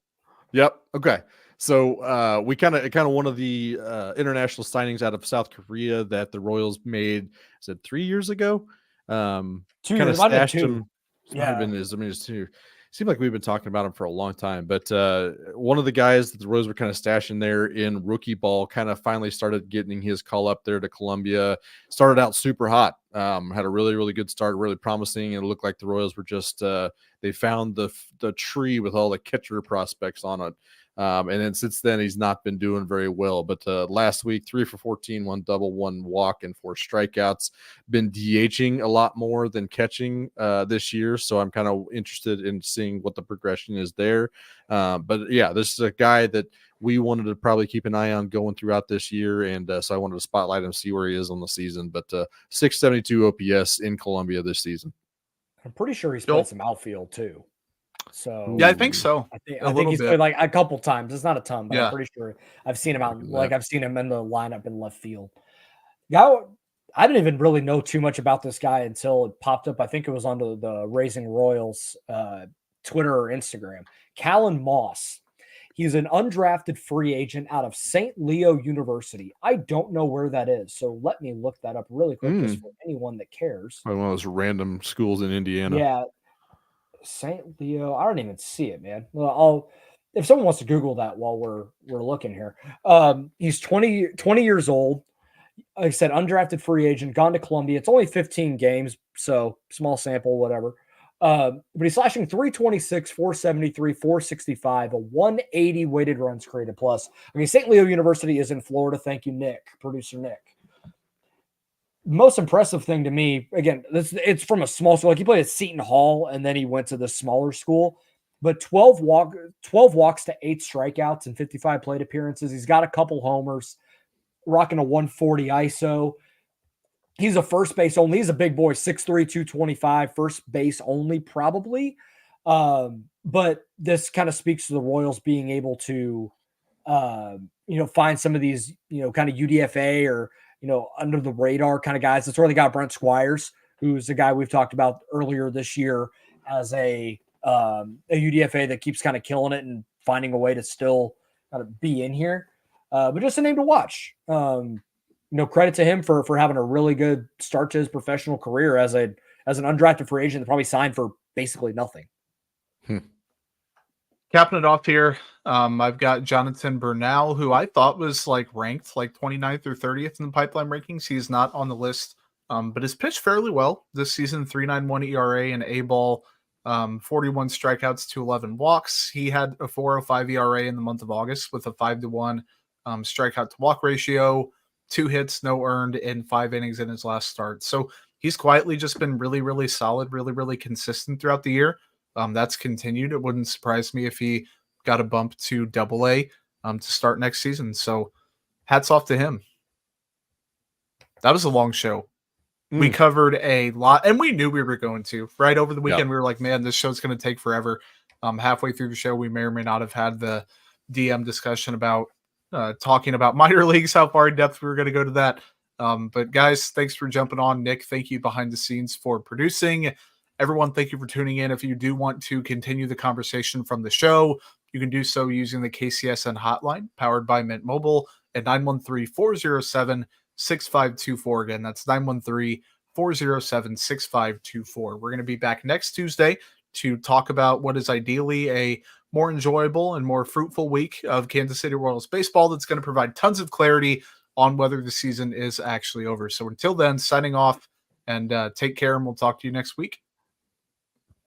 Yep. Okay. So we kind of one of the international signings out of South Korea that the Royals made. Is it 3 years ago? 2 years. Stashed him. Yeah. It's 2. Seemed like we've been talking about him for a long time, but one of the guys that the Royals were kind of stashing there in rookie ball kind of finally started getting his call up there to Columbia. Started out super hot, had a really, really good start, really promising. It looked like the Royals were just they found the tree with all the catcher prospects on it. And then since then, he's not been doing very well. But last week, 3 for 14, 1 double, 1 walk, and 4 strikeouts. Been DHing a lot more than catching this year. So I'm kind of interested in seeing what the progression is there. But yeah, this is a guy that we wanted to probably keep an eye on going throughout this year. And so I wanted to spotlight him, see where he is on the season. But 672 OPS in Columbia this season. I'm pretty sure he's played some outfield too. So yeah, I think so. I think he's played like a couple times. It's not a ton, but I'm pretty sure I've seen him out. Like I've seen him in the lineup in left field. I didn't even really know too much about this guy until it popped up. I think it was on the Raising Royals Twitter or Instagram. Callan Moss. He's an undrafted free agent out of St. Leo University. I don't know where that is, so let me look that up really quick just for anyone that cares. One of those random schools in Indiana. Yeah. St. Leo, I don't even see it, man. Well, if someone wants to Google that while we're looking here. He's 20 years old. Like I said, undrafted free agent, gone to Columbia. It's only 15 games, so small sample, whatever. But he's slashing 326, 473, 465, a 180 weighted runs created plus. I mean, St. Leo University is in Florida. Thank you, Nick, producer Nick. Most impressive thing to me, again, it's from a small school. Like he played at Seton Hall, and then he went to the smaller school. But 12 walks to 8 strikeouts and 55 plate appearances. He's got a couple homers, rocking a 140 ISO. He's a first base only. He's a big boy, 6'3", 225, first base only probably. But this kind of speaks to the Royals being able to, find some of these, kind of UDFA or, under the radar kind of guys. That's where they got Brent Squires, who's a guy we've talked about earlier this year as a UDFA that keeps kind of killing it and finding a way to still kind of be in here. But just a name to watch. Credit to him for having a really good start to his professional career as an undrafted free agent that probably signed for basically nothing. Capping it off here, I've got Jonathan Bernal, who I thought was ranked 29th or 30th in the pipeline rankings. He's not on the list, but has pitched fairly well this season. 3.91 ERA and A ball, 41 strikeouts to 11 walks. He had a 4.05 ERA in the month of August with a 5-1 strikeout to walk ratio, 2 hits, no earned in 5 innings in his last start. So he's quietly just been really, really solid, really, really consistent throughout the year. That's continued. It wouldn't surprise me if he got a bump to AA to start next season. So hats off to him. That was a long show. We covered a lot, and we knew we were going to, right? Over the weekend, we were like, man, this show's going to take forever. Halfway through the show, we may or may not have had the DM discussion about talking about minor leagues, how far in depth we were going to go to that. But guys, thanks for jumping on. Nick, thank you behind the scenes for producing. Everyone, thank you for tuning in. If you do want to continue the conversation from the show, you can do so using the KCSN hotline powered by Mint Mobile at 913-407-6524. Again, that's 913-407-6524. We're going to be back next Tuesday to talk about what is ideally a more enjoyable and more fruitful week of Kansas City Royals baseball that's going to provide tons of clarity on whether the season is actually over. So until then, signing off, and take care, and we'll talk to you next week.